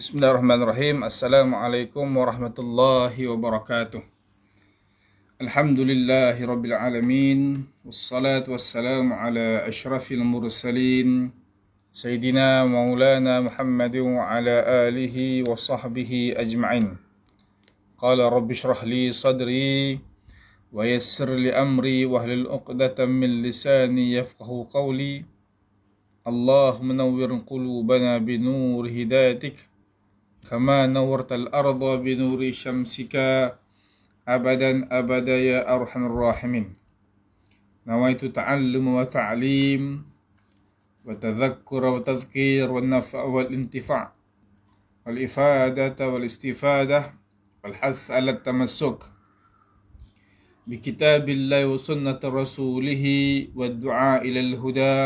Bismillahirrahmanirrahim. Assalamualaikum warahmatullahi wabarakatuh. Alhamdulillahi rabbil alamin. Wassalatu wassalamu ala ashrafil mursalin. Sayyidina maulana Muhammadin wa ala alihi wa sahbihi ajma'in. Qala rabbi shrah li sadri wa yassir li amri wahlul 'uqdatam min lisani yafqahu qawli. Allahumma nawwir qulubana binur hidayatik كما نورت الأرض بنور شمسك أبدا أبدا يا أرحم الراحمين. نويت تعلم وتعليم وتذكر وتذكير والنفع والانتفاع والإفادة والاستفادة والحث على التمسك بكتاب الله وسنة رسوله والدعاء إلى الهدى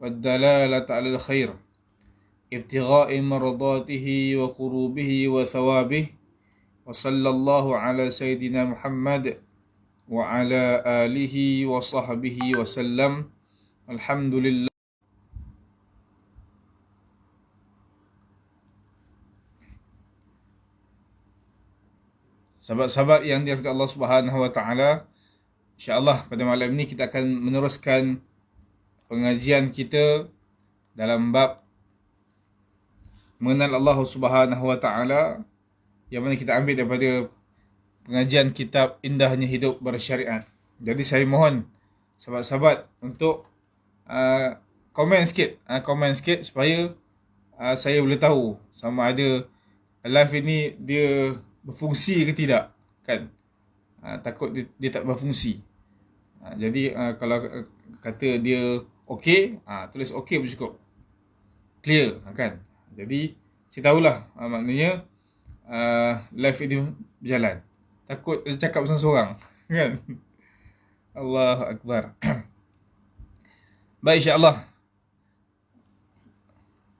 والدلالة على الخير ابتغاء مرضاته وقربه وثوابه وصلى الله على سيدنا محمد وعلى آله وصحبه وسلم. الحمد لله. Sahabat-sahabat yang dirahmati Allah Subhanahu wa taala, insya-Allah pada malam ini kita akan meneruskan pengajian kita dalam bab mengenal Allah Subhanahu wa taala yang mana kita ambil daripada pengajian kitab Indahnya Hidup Bersyariat. Jadi saya mohon sahabat-sahabat untuk komen sikit supaya saya boleh tahu sama ada live ini dia berfungsi ke tidak, kan? Takut dia tak berfungsi. Jadi kalau kata dia okey, tulis okey pun cukup. Clear, kan? Jadi saya tahulah maknanya live ini berjalan. Takut cakap seorang-seorang, kan? Allahu Akbar. Baik, insya-Allah.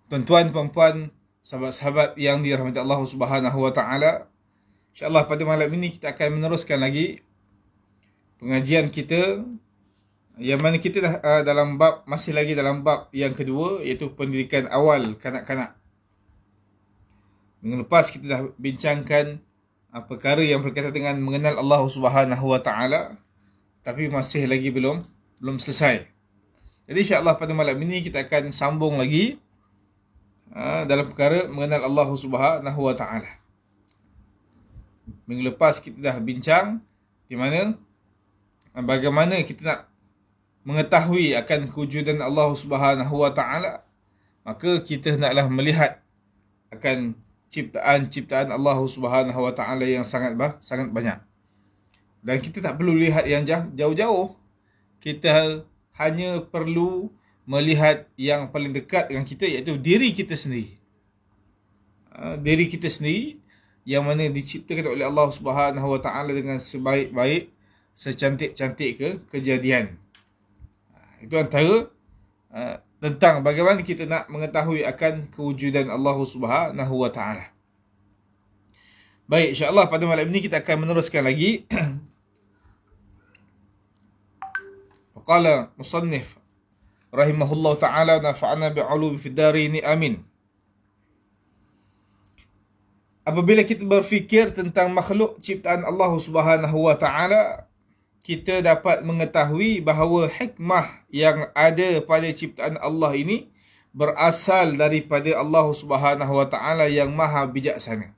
Tuan-tuan, puan-puan, sahabat-sahabat yang dirahmati Allah Subhanahu wa taala, insya-Allah pada malam ini kita akan meneruskan lagi pengajian kita yang mana kita dah masih lagi dalam bab yang kedua, iaitu pendidikan awal kanak-kanak. Minggu lepas kita dah bincangkan perkara yang berkaitan dengan mengenal Allah Subhanahu wa taala, tapi masih lagi belum selesai. Jadi insya-Allah pada malam ini kita akan sambung lagi dalam perkara mengenal Allah Subhanahu wa taala. Minggu lepas kita dah bincang di mana bagaimana kita nak mengetahui akan kewujudan Allah Subhanahu wa taala, maka kita naklah melihat akan ciptaan Allah Subhanahu wa taala yang sangat banyak. Dan kita tak perlu lihat yang jauh-jauh. Kita hanya perlu melihat yang paling dekat dengan kita, iaitu diri kita sendiri. Diri kita sendiri yang mana diciptakan oleh Allah Subhanahu wa taala dengan sebaik-baik, secantik-cantik kejadian. Itu antara tentang bagaimana kita nak mengetahui akan kewujudan Allah Subhanahu wa taala. Baik, insya-Allah pada malam ini kita akan meneruskan lagi. Qala musannif rahimahullah taala nafa'ana bi'ulumi fid darin amin. Apabila kita berfikir tentang makhluk ciptaan Allah Subhanahu wa taala, kita dapat mengetahui bahawa hikmah yang ada pada ciptaan Allah ini berasal daripada Allah Subhanahu wa taala yang maha bijaksana.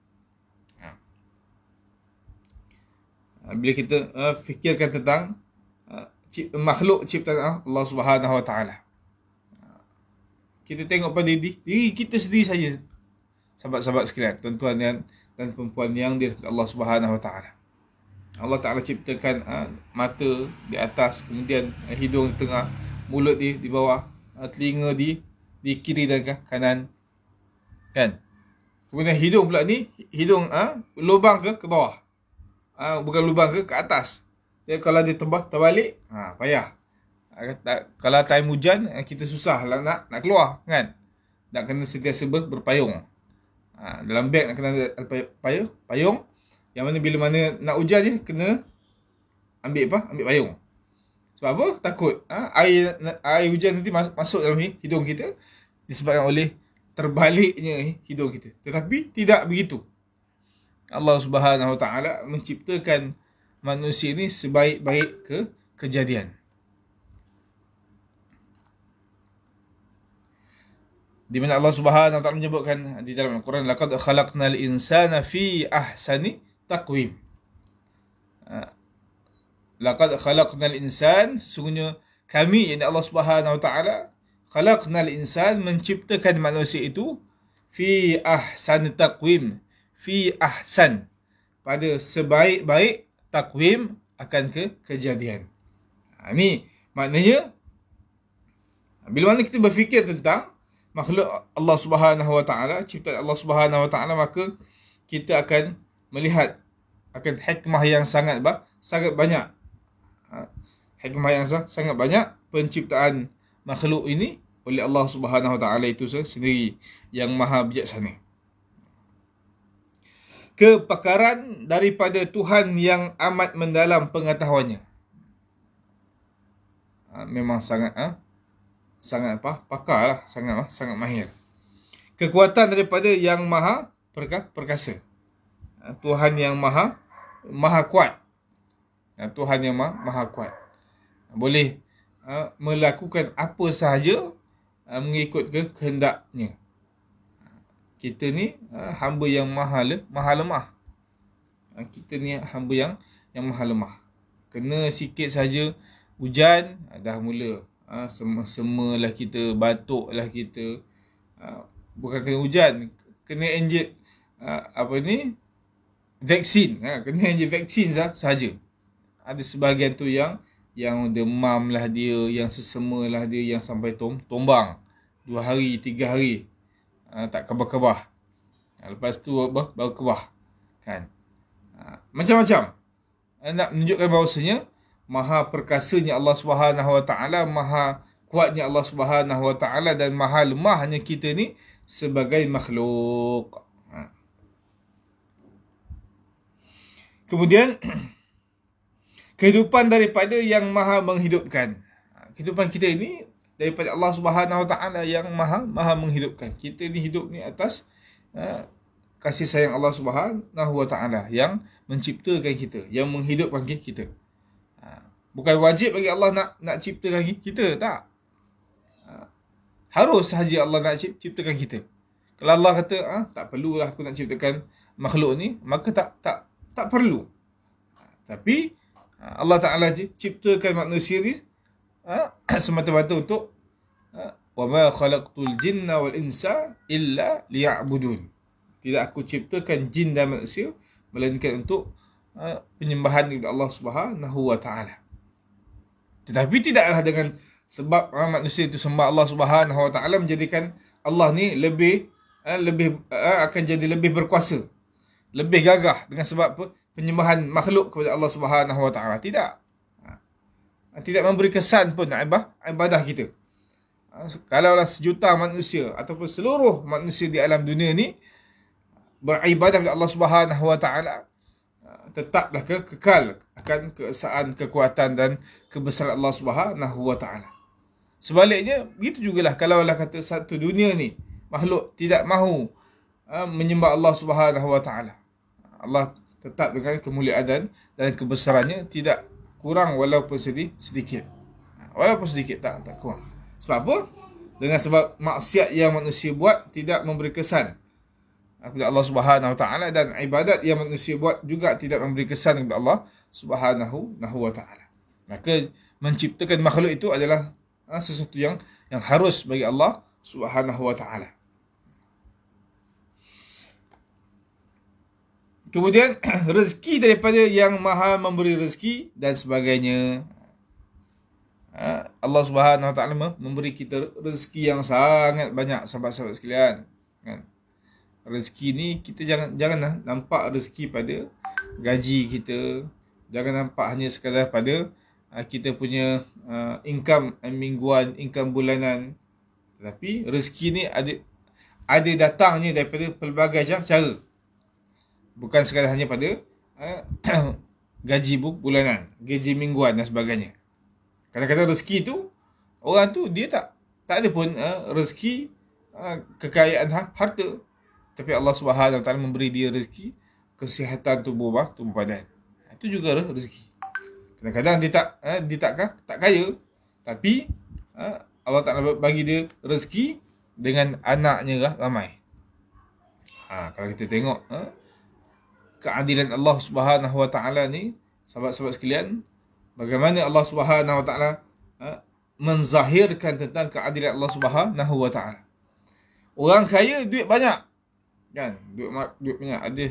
Bila kita fikirkan tentang makhluk ciptaan Allah Subhanahu wa taala, kita tengok pada diri kita sendiri saja. Sahabat-sahabat sekalian, tuan-tuan dan perempuan yang dirahmati Allah Subhanahu wa taala. Allah Ta'ala ciptakan mata di atas, kemudian hidung di tengah, mulut di bawah, telinga di kiri dan kanan, kan? Kemudian hidung pula ni, hidung lubang ke bawah, bukan lubang ke atas. Jadi kalau dia terbalik, payah. Kalau time hujan, kita susah lah nak keluar, kan? Nak kena sentiasa berpayung. Dalam beg nak kena ada payung. Yang mana bila mana nak hujan je, kena ambil payung. Sebab apa? Takut air hujan nanti masuk dalam hidung kita, disebabkan oleh terbaliknya hidung kita. Tetapi tidak begitu. Allah Subhanahu Wa Taala menciptakan manusia ini sebaik-baik kejadian. Di mana Allah Subhanahu Wa Taala menyebutkan di dalam Al-Quran, laqad khalaqnal insana fi ahsani taqwim. Laqad khalaqnal insan, sesungguhnya kami, yakni Allah Subhanahu Wa Taala, khalaqnal insan, menciptakan manusia itu fi ahsani taqwim, fi ahsan, pada sebaik-baik takwim akan kejadian. Ini maknanya bila mana kita berfikir tentang makhluk Allah Subhanahu Wa Taala, ciptaan Allah Subhanahu Wa Taala, maka kita akan melihat akan hikmah yang sangat banyak. Hikmah yang sangat banyak penciptaan makhluk ini oleh Allah Subhanahu Wa Taala itu sendiri yang maha bijaksana. Kepakaran daripada Tuhan yang amat mendalam pengetahuannya. Memang sangat pakar lah, sangat mahir. Kekuatan daripada yang maha perkasa. Tuhan yang maha kuat. Tuhan yang maha kuat. Boleh melakukan apa sahaja mengikut kehendaknya. Kita ni hamba yang maha lemah. Kita ni hamba yang maha lemah. Kena sikit saja hujan, dah mula sema-semalah kita, batuklah kita. Bukan kena hujan, kena injek vaksin. Kena injek vaksin sahaja. Ada sebahagian tu yang demam lah dia, yang sesema lah dia, yang sampai tombang 2 hari, 3 hari. Tak kebah-kebah. Lepas tu baru kebah. Kan? Macam-macam. Nak menunjukkan bahawasanya maha perkasanya Allah Subhanahu Wa Taala, maha kuatnya Allah Subhanahu Wa Taala, dan maha lemahnya kita ni sebagai makhluk. Kemudian kehidupan daripada yang maha menghidupkan. Kehidupan kita ini daripada Allah Subhanahu Wa Taala yang maha menghidupkan. Kita ni hidup ni atas kasih sayang Allah Subhanahu Wa Taala yang menciptakan kita, yang menghidupkan kita. Bukan wajib bagi Allah nak ciptakan kita, tak. Harus sahaja Allah nak ciptakan kita. Kalau Allah kata tak perlulah aku nak ciptakan makhluk ni, maka tak perlu. Tapi Allah Taala ciptakan manusia ni semata-mata untuk wa ma khalaqtul jinna wal insa illa liya'budun. Tidak aku ciptakan jin dan manusia melainkan untuk penyembahan kepada Allah Subhanahu Wa Taala. Tetapi tidaklah dengan sebab manusia itu sembah Allah Subhanahu Wa Taala menjadikan Allah ni lebih akan jadi lebih berkuasa, lebih gagah dengan sebab penyembahan makhluk kepada Allah Subhanahu Wa Taala. Tidak memberi kesan pun ibadah kita. Kalaulah sejuta manusia ataupun seluruh manusia di alam dunia ni beribadah kepada Allah Subhanahu Wa Taala, tetaplah kekal akan keesaan, kekuatan dan kebesaran Allah Subhanahu Wa Taala. Sebaliknya, begitu jugalah kalaulah kata satu dunia ni makhluk tidak mahu menyembah Allah Subhanahu Wa Taala, Allah tetap dengan kemuliaan dan kebesarannya tidak kurang walaupun sedikit. Walaupun sedikit, tak kurang. Sebab apa? Dengan sebab maksiat yang manusia buat tidak memberi kesan kepada Allah Subhanahu Wa Taala, dan ibadat yang manusia buat juga tidak memberi kesan kepada Allah Subhanahu Wa Taala. Maka menciptakan makhluk itu adalah sesuatu yang harus bagi Allah Subhanahu Wa Taala. Kemudian rezeki daripada yang maha memberi rezeki dan sebagainya. Allah Subhanahu Wa Taala memberi kita rezeki yang sangat banyak, sahabat-sahabat sekalian. Kan? Rezeki ni kita janganlah nampak rezeki pada gaji kita. Jangan nampak hanya sekadar pada kita punya income mingguan, income bulanan. Tetapi rezeki ni ada datangnya daripada pelbagai cara. Bukan sekadar hanya pada gaji bulanan, gaji mingguan dan sebagainya. Kadang-kadang rezeki tu, orang tu dia tak ada pun rezeki kekayaan harta. Tapi Allah Subhanahu Wa Taala memberi dia rezeki kesihatan tubuh badan. Itu juga rezeki. Kadang-kadang dia tak kaya, tapi Allah Taala bagi dia rezeki dengan anaknya ramai. Kalau kita tengok keadilan Allah Subhanahu Wa Taala ni, sahabat-sahabat sekalian, bagaimana Allah Subhanahu Wa Taala menzahirkan tentang keadilan Allah Subhanahu Wa Taala. Orang kaya duit banyak, kan? Duit banyak, ada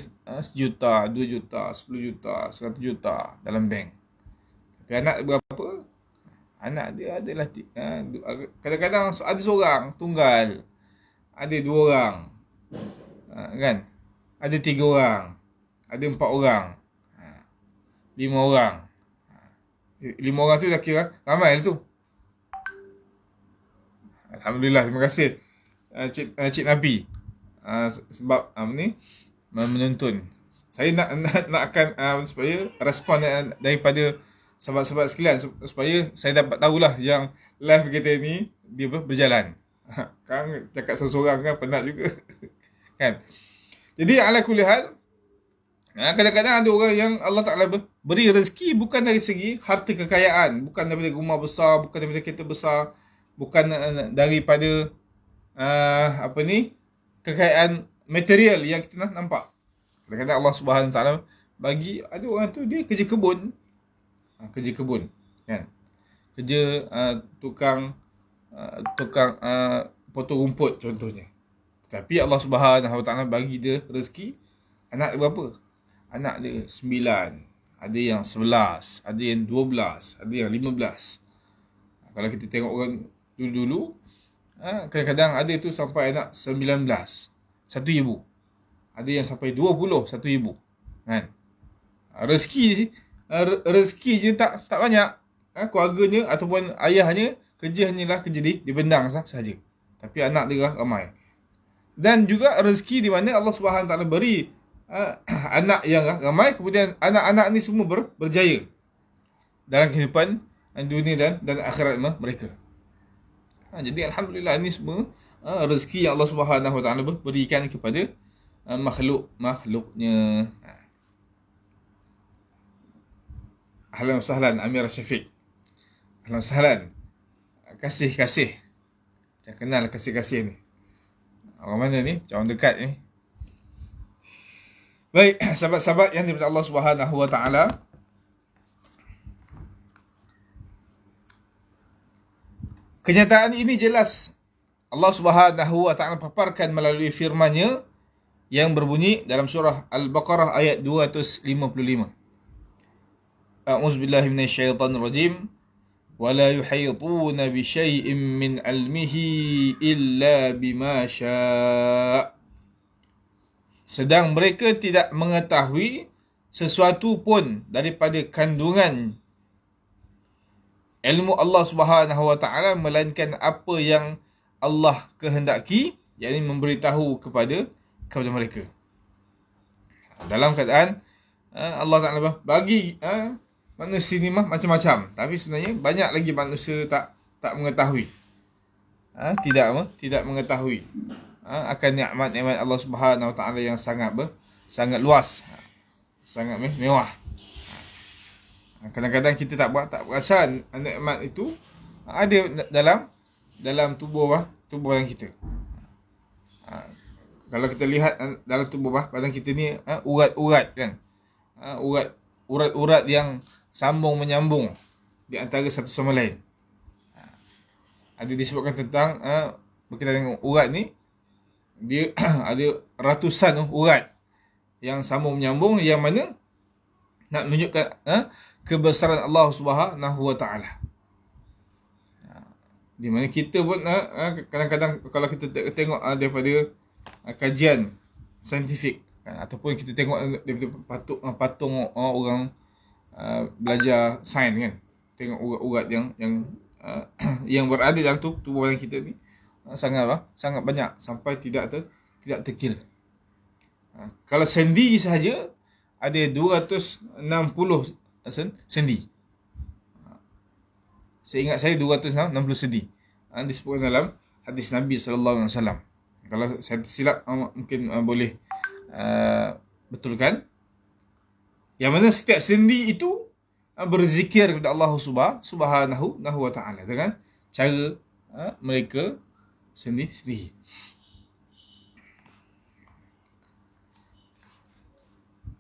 1 juta, 2 juta, 10 juta, 100 juta dalam bank. Tapi anak berapa? Anak dia adalah kadang-kadang ada seorang tunggal, ada 2 orang, kan? Ada 3 orang, ada 4 orang, 5 orang. 5 orang tu dah kira ramai tu. Alhamdulillah, terima kasih Cik Nabi sebab menonton. Saya nakkan supaya respon daripada sahabat-sahabat sekalian, supaya saya dapat tahulah yang live kita ni dia berjalan. Kan cakap seorang kan penat juga. Kan. Jadi ala kulli hal, kadang-kadang ada orang yang Allah Ta'ala beri rezeki bukan dari segi harta kekayaan, bukan daripada rumah besar, bukan daripada kereta besar, bukan daripada kekayaan material yang kita nampak. Kadang-kadang Allah Subhanahu Wa Taala bagi, ada orang tu dia kerja kebun, kan, kerja tukang potong rumput contohnya. Tapi Allah Subhanahu Wa Taala bagi dia rezeki, anak dia berapa? Anak dia 9, ada yang 11, ada yang 12, ada yang 15. Kalau kita tengok orang dulu-dulu, kadang-kadang ada tu sampai anak 19, 1 ibu. Ada yang sampai 20, 1 ibu. Kan? Rezeki je tak banyak. Keluarganya ataupun ayahnya kerja hanyalah kerja di bendang sahaja. Tapi anak dia ramai. Dan juga rezeki di mana Allah Subhanahu Taala beri anak yang ramai, kemudian anak-anak ni semua berjaya dalam kehidupan dunia dan akhirat mereka. Jadi alhamdulillah, ini semua rezeki yang Allah Subhanahu Wa Taala berikan kepada makhluk-makhluknya. Ahlan wa sahlan Amir Syafiq. Ahlan wa sahlan. Kasih-kasih. Saya kenal kasih-kasih ni. Orang mana ni? Orang dekat ni. Baik, sahabat-sahabat yang daripada Allah Subhanahu Wa Taala, kenyataan ini jelas Allah Subhanahu Wa Taala paparkan melalui firman-Nya yang berbunyi dalam surah Al-Baqarah ayat 255. A'udzubillahi minasyaitonir rajim. Wala yuhituna bi syai'in min 'ilmihi illa bima syaa'. Sedang mereka tidak mengetahui sesuatu pun daripada kandungan ilmu Allah Subhanahu Wa Taala melainkan apa yang Allah kehendaki, yakni memberitahu kepada mereka. Dalam keadaan Allah Taala bagi manusia ni macam-macam, tapi sebenarnya banyak lagi manusia tak mengetahui. Tidak mengetahui akan nikmat-nikmat Allah Subhanahu Wa Taala yang sangat luas, sangat mewah. Kadang-kadang kita tak perasan nikmat itu ada dalam tubuh badan kita. Kalau kita lihat dalam tubuh badan kita ni, urat-urat kan, urat-urat yang sambung menyambung di antara satu sama lain. Ada disebutkan tentang berkaitan dengan urat ni, dia ada ratusan urat yang sambung menyambung, yang mana nak menunjukkan kebesaran Allah Subhanahu Wa Taala. Di mana kita pun kadang-kadang kalau kita tengok daripada kajian saintifik, kan, ataupun kita tengok daripada patung orang belajar sains, kan, tengok urat-urat yang berada dalam tubuh badan kita ni sangat banyak, sampai tidak terkira. Kalau sendi sahaja ada 260 sendi. Seingat saya 260 sendi. Disebutkan dalam hadis Nabi sallallahu alaihi wasallam. Kalau saya tersilap, mungkin boleh betulkan. Yang mana setiap sendi itu berzikir kepada Allah Subhanahu wa ta'ala dengan cara mereka sendiri.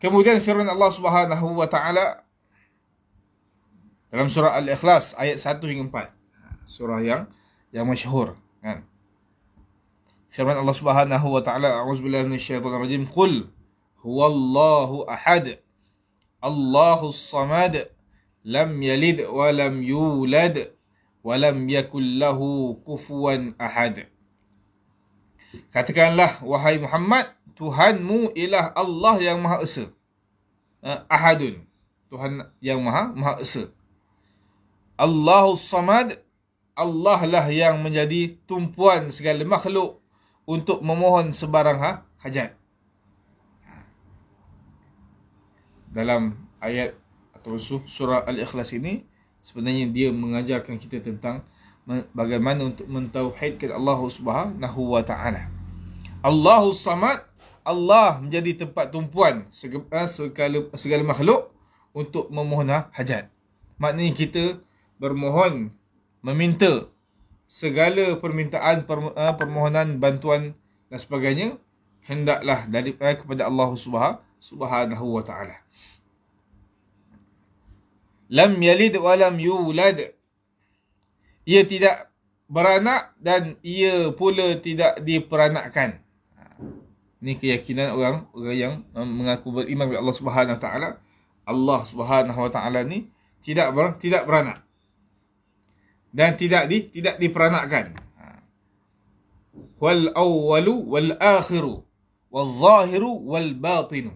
Kemudian firman Allah Subhanahu wa ta'ala dalam surah Al-Ikhlas ayat 1 hingga 4. Surah yang masyhur, kan. Firman Allah Subhanahu wa ta'ala, a'udzubillahi minasyaitonir rajim, qul huwallahu ahad, Allahus samad, lam yalid wa lam yulad wa lam yakul lahu kufuwan ahad. Katakanlah, wahai Muhammad, Tuhanmu ialah Allah yang Maha Esa. Ahadun, Tuhan yang Maha Esa. Allahus samad, Allah lah yang menjadi tumpuan segala makhluk untuk memohon sebarang hajat. Dalam ayat atau surah Al-Ikhlas ini, sebenarnya dia mengajarkan kita tentang bagaimana untuk mentauhidkan Allah Subhanahu wa ta'ala. Allahus samad, Allah menjadi tempat tumpuan segala makhluk untuk memohon hajat. Maknanya kita bermohon, meminta segala permintaan, permohonan, bantuan dan sebagainya, hendaklah daripada kepada Allah Subhanahu wa ta'ala. Lam yalid wa lam yulad, ia tidak beranak dan ia pula tidak diperanakkan. Ini keyakinan orang yang mengaku beriman kepada Allah Subhanahu wa ta'ala. Allah Subhanahu wa ta'ala ni tidak beranak dan tidak diperanakkan. Wal awwalu wal akhiru wal zahiru wal batinu.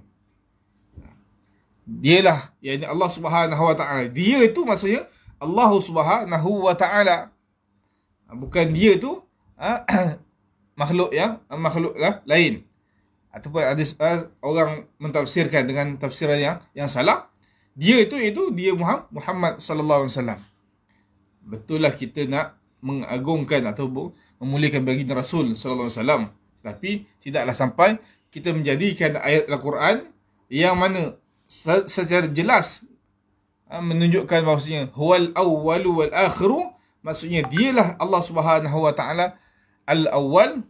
Dialah, yakni Allah Subhanahu wa ta'ala. Dia itu maksudnya Allah Subhanahu wa ta'ala. Bukan dia tu makhluk lain. Ataupun ada orang mentafsirkan dengan tafsiran yang salah. Dia itu dia Muhammad sallallahu alaihi wasallam. Betul lah kita nak mengagungkan atau memuliakan baginda Rasul sallallahu alaihi wasallam, tapi tidaklah sampai kita menjadikan ayat Al-Quran yang mana secara jelas menunjukkan bahawasanya huwal awwalu wal akhiru, maksudnya dialah Allah Subhanahu wa ta'ala al-awwal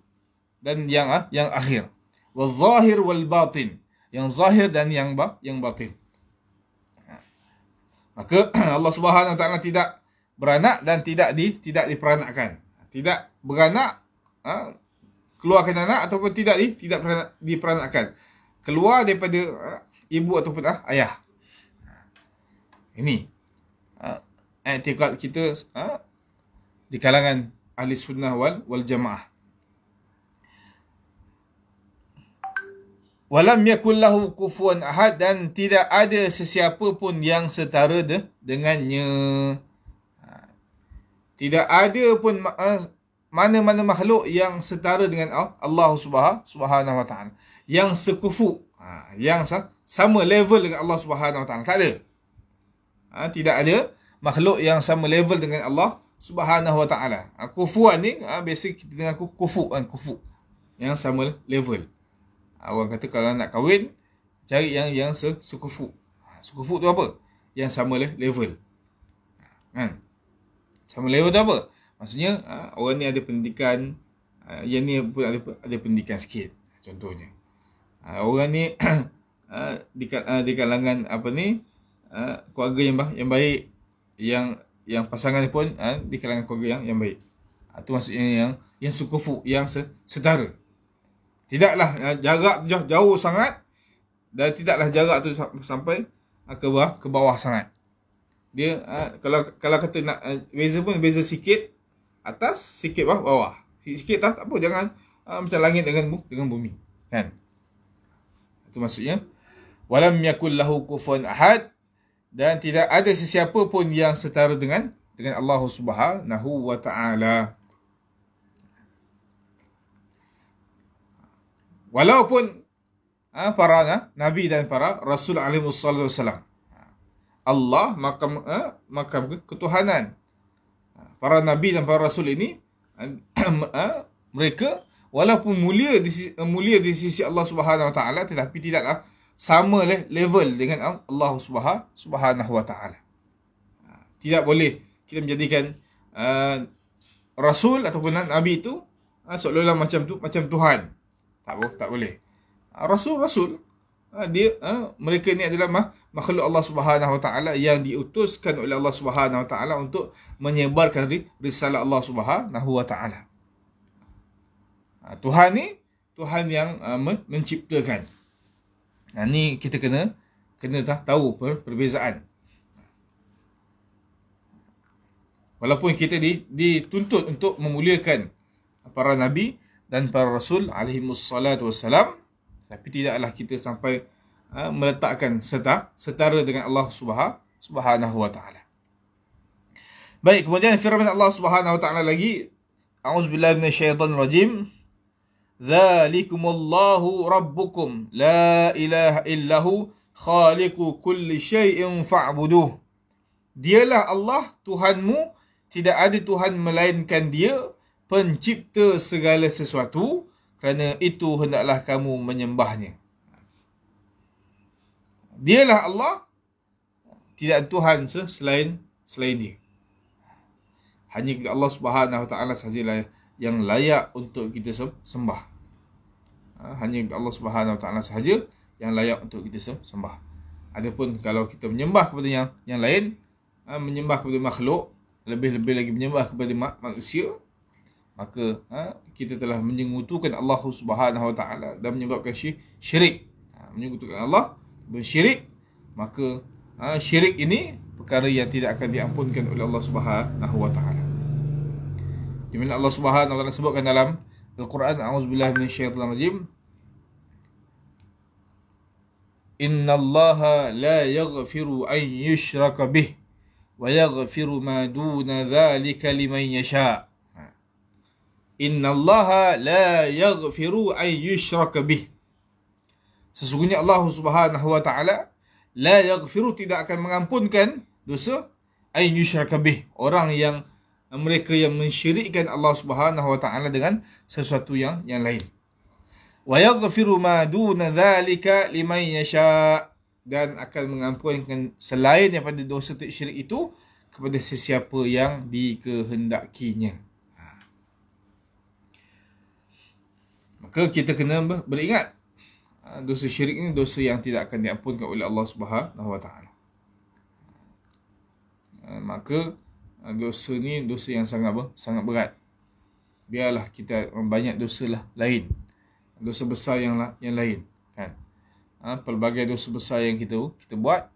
dan yang akhir, wal zahir wal batin, yang zahir dan yang batin. Maka Allah Subhanahu wa ta'ala tidak beranak dan tidak diperanakkan. Tidak beranak, keluarkan anak, ataupun tidak diperanakkan. Keluar daripada ibu ataupun ayah. Ini i'tiqad kita di kalangan ahli sunnah wal jamaah. Walam yakul lahu kufuwan ahad, dan tidak ada sesiapa pun yang setara dengannya. Tidak ada pun mana-mana makhluk yang setara dengan Allah Subhanahu wa ta'ala, yang sekufu, yang sama level dengan Allah Subhanahu wa ta'ala. Tak ada. Tidak ada makhluk yang sama level dengan Allah Subhanahu wa ta'ala. Kufuan ni biasa kita dengar kufu, yang sama level. Orang kata kalau nak kahwin, cari yang sekufu. Sekufu tu apa? Yang sama level. Kan? Sama level tu apa? Maksudnya orang ni ada pendidikan, yang ni pun ada pendidikan sikit. Contohnya, orang ni di kalangan keluarga yang baik, yang pasangan pun di kalangan keluarga yang baik. Itu maksudnya yang sukufu, yang setara. Tidaklah jarak jauh sangat, dan tidaklah jarak tu sampai ke bawah sangat. Dia kalau kata nak beza pun beza sikit atas, sikit bawah. Sikit tak apa, jangan macam langit dengan bumi, kan? Itu maksudnya walam yakul lahu kufuwan ahad, dan tidak ada sesiapa pun yang setara dengan Allah Subhanahu wa ta'ala. Walaupun para nabi dan para rasul alaihi wasallam, Allah makam ketuhanan. Para nabi dan para rasul ini mereka walaupun mulia di sisi Allah Subhanahu Wa Taala, tetapi tidaklah sama level dengan Allah Subhanahu Wa Taala. Tidak boleh kita menjadikan Rasul ataupun Nabi itu seolah-olah macam Tuhan. Tak boleh. Rasul mereka ni adalah makhluk Allah Subhanahu Wa Taala yang diutuskan oleh Allah Subhanahu Wa Taala untuk menyebarkan risalah Allah Subhanahu Wa Taala. Tuhan ni Tuhan yang menciptakan. Ni kita kena tahu perbezaan. Walaupun kita dituntut untuk memuliakan para nabi dan para rasul alaihimus salatu wassalam, tapi tidaklah kita sampai meletakkan setara dengan Allah Subhanahu Wa Taala. Baik, kemudian firman Allah Subhanahu Wa Taala lagi, a'udzubillahi minasyaitonir rajim. Dzalikumullahu rabbukum la ilaha illahu khaliqu kulli syai'in fa'buduh. Dialah Allah Tuhanmu, tidak ada Tuhan melainkan Dia, pencipta segala sesuatu, kerana itu hendaklah kamu menyembahnya. Dialah Allah, tidak ada Tuhan selain Dia. Hanya kepada Allah Subhanahu Wa Taala sahajalah yang layak untuk kita sembah. Hanya Allah Subhanahu Wa Taala sahaja yang layak untuk kita sembah. Adapun kalau kita menyembah kepada yang lain, menyembah kepada makhluk, lebih-lebih lagi menyembah kepada manusia, maka kita telah menyekutukan Allah Subhanahu Wa Taala dan menyebabkan syirik. Menyekutukan Allah, bersyirik, maka syirik ini perkara yang tidak akan diampunkan oleh Allah Subhanahu Wa Taala. Di mana Allah Subhanahu Wa Taala sebutkan dalam Al-Quran, a'udzubillahi minasyaitonir rajim, innallaha la yaghfiru an yushraka bih wa yaghfiru ma duna dzalika liman yasha. Innallaha la yaghfiru an yushraka bih. Sesungguhnya Allah Subhanahu Wa Taala la yaghfiru, tidak akan mengampunkan dosa, an yushraka bih, orang yang mereka yang mensyirikkan Allah Subhanahu Wa Taala dengan sesuatu yang lain. Wa yaghfiru ma duna dzalika liman yasha, dan akan mengampunkan selain daripada dosa syirik itu kepada sesiapa yang dikehendakinya. Maka kita kena beringat, dosa syirik ini dosa yang tidak akan diampunkan oleh Allah Subhanahu Wa Taala. Maka dosa ni dosa yang sangat berat. Biarlah kita banyak dosa lain, dosa besar yang lain, kan? Pelbagai dosa besar yang kita buat,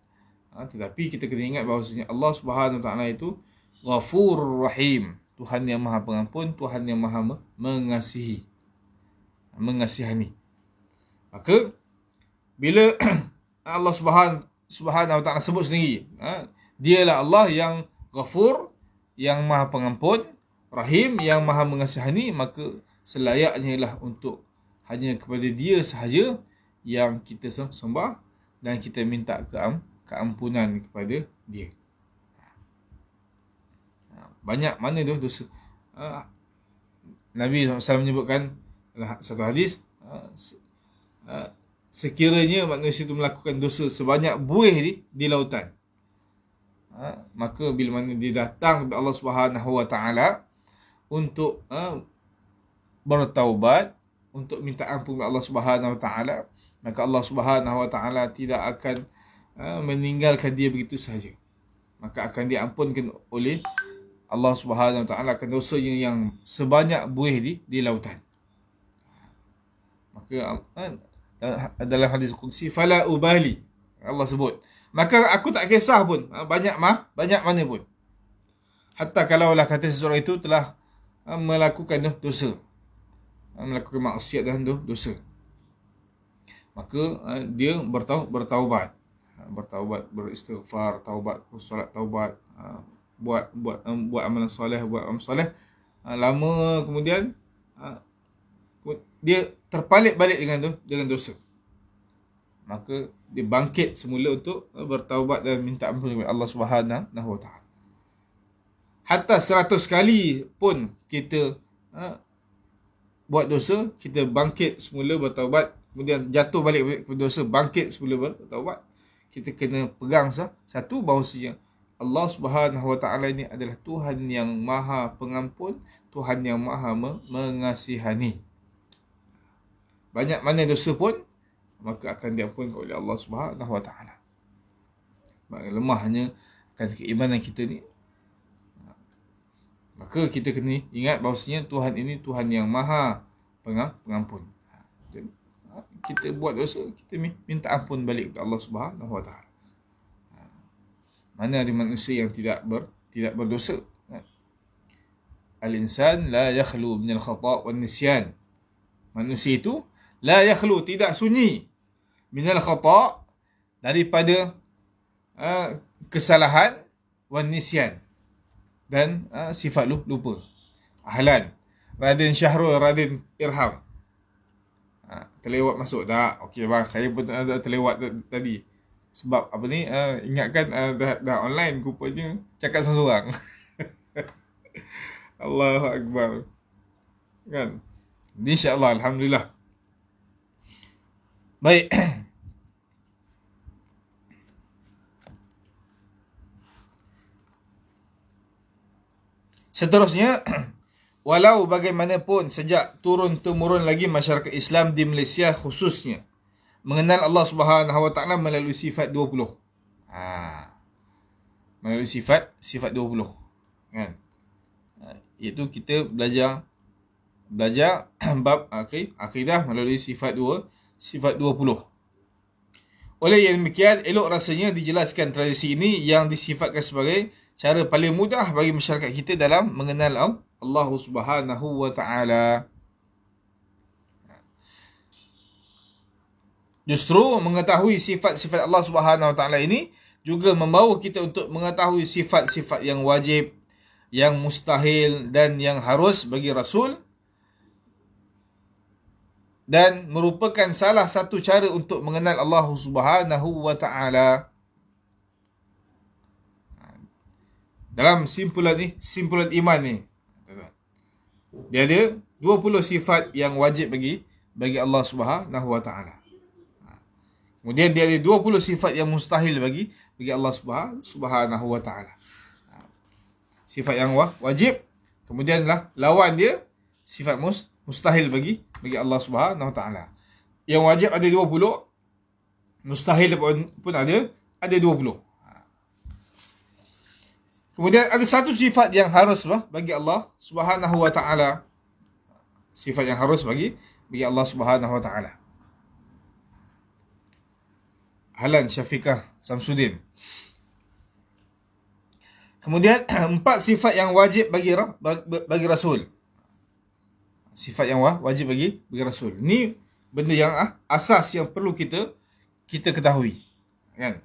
tetapi kita kena ingat bahawasanya Allah Subhanahu Wa Taala itu Ghafurur Rahim, Tuhan yang Maha Pengampun, Tuhan yang Maha mengasihani. Maka bila Allah Subhanahu Wa Taala sebut sendiri, dialah Allah yang Ghafur, yang Maha Pengampun, Rahim, yang Maha mengasihani, maka selayaknya lah untuk hanya kepada Dia sahaja yang kita sembah dan kita minta keampunan kepada Dia. Banyak mana tu dosa. Nabi SAW menyebutkan dalam satu hadis, sekiranya manusia itu melakukan dosa sebanyak buih di lautan, maka bila mana dia datang kepada Allah Subhanahu Wa Taala untuk bertaubat, untuk minta ampun kepada Allah Subhanahu Wa Taala, maka Allah Subhanahu Wa Taala tidak akan meninggalkan dia begitu sahaja. Maka akan diampunkan oleh Allah Subhanahu Wa Taala akan dosanya yang sebanyak buih di lautan. Maka dalam hadis qudsi, fala ubali, Allah sebut, maka aku tak kisah pun banyak mana pun, hatta kalaulah kata seseorang itu telah melakukan dosa, melakukan maksiat dan dosa, maka dia bertaubat, beristighfar, taubat, solat taubat, buat amalan soleh, lama kemudian dia terpalit balik dengan dosa, maka dia bangkit semula untuk bertaubat dan minta ampun kepada Allah Subhanahu Wa Taala. Hatta 100 kali pun kita buat dosa, kita bangkit semula bertaubat, kemudian jatuh balik ke dosa, bangkit semula bertaubat, kita kena pegang satu bahawasanya Allah Subhanahu Wa Taala ini adalah Tuhan yang Maha Pengampun, Tuhan yang Maha Mengasihani. Banyak mana dosa pun, maka akan diampunkan oleh Allah Subhanahu Wa Taala. Lemahnya akan keimanan kita ni, maka kita kena ingat bahawasanya Tuhan ini Tuhan yang Maha Pengampun. Jadi, kita buat dosa, kita minta ampun balik kepada Allah Subhanahu Wa Taala. Mana ada manusia yang tidak berdosa? Al-insan la yakhlu min al-khata' wan nisyan. Manusia itu la yakhlu, tidak sunyi, min al-khata', daripada kesalahan, wan nisyan, dan sifat lupa. Ahlan, Raden Syahrul, Raden Irham, terlewat masuk tak? Okey bang, saya pun ada terlewat tadi. Sebab apa ni, ingatkan dah online, rupanya cakap seorang-seorang. Allahu Akbar. Kan? InsyaAllah, Alhamdulillah. Baik. Seterusnya, walau bagaimanapun sejak turun-temurun lagi masyarakat Islam di Malaysia khususnya mengenal Allah Subhanahu Wa Taala melalui sifat 20. Melalui sifat 20. Kan? Iaitu kita belajar bab akidah melalui sifat 20. Oleh yang demikian, elok rasanya dijelaskan tradisi ini yang disifatkan sebagai cara paling mudah bagi masyarakat kita dalam mengenal Allah Subhanahu Wa Taala. Justru mengetahui sifat-sifat Allah Subhanahu Wa Taala ini juga membawa kita untuk mengetahui sifat-sifat yang wajib, yang mustahil dan yang harus bagi Rasul, dan merupakan salah satu cara untuk mengenal Allah Subhanahu Wa Taala. Dalam simpulan iman ni, dia ada 20 sifat yang wajib bagi Allah Subhanahu Wa Taala. Kemudian dia ada 20 sifat yang mustahil bagi Allah Subhanahu Wa Taala. Sifat yang wajib, kemudian lawan dia sifat mustahil bagi Allah Subhanahu Wa Taala. Yang wajib ada 20, mustahil pun ada 20. Kemudian ada satu sifat yang harus bagi Allah Subhanahu Wa Taala. Sifat yang harus bagi Allah Subhanahu Wa Taala. Ahlan Syafiqah Samsudin. Kemudian 4 sifat yang wajib bagi Rasul. Sifat yang wajib bagi Rasul. Ni benda yang asas yang perlu kita ketahui, kan?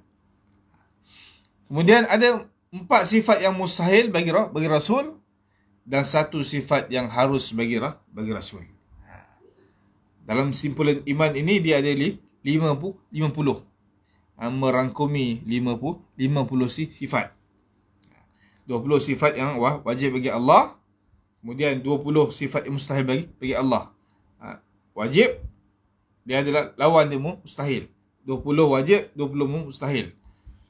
Kemudian ada 4 sifat yang mustahil bagi Rasul dan 1 sifat yang harus bagi Rasul. Dalam simpulan iman ini dia ada 50 merangkumi 50 sifat. 20 sifat yang wajib bagi Allah, kemudian 20 sifat yang mustahil bagi Allah. Wajib dia adalah lawan dia mustahil. 20 wajib, 20 mustahil.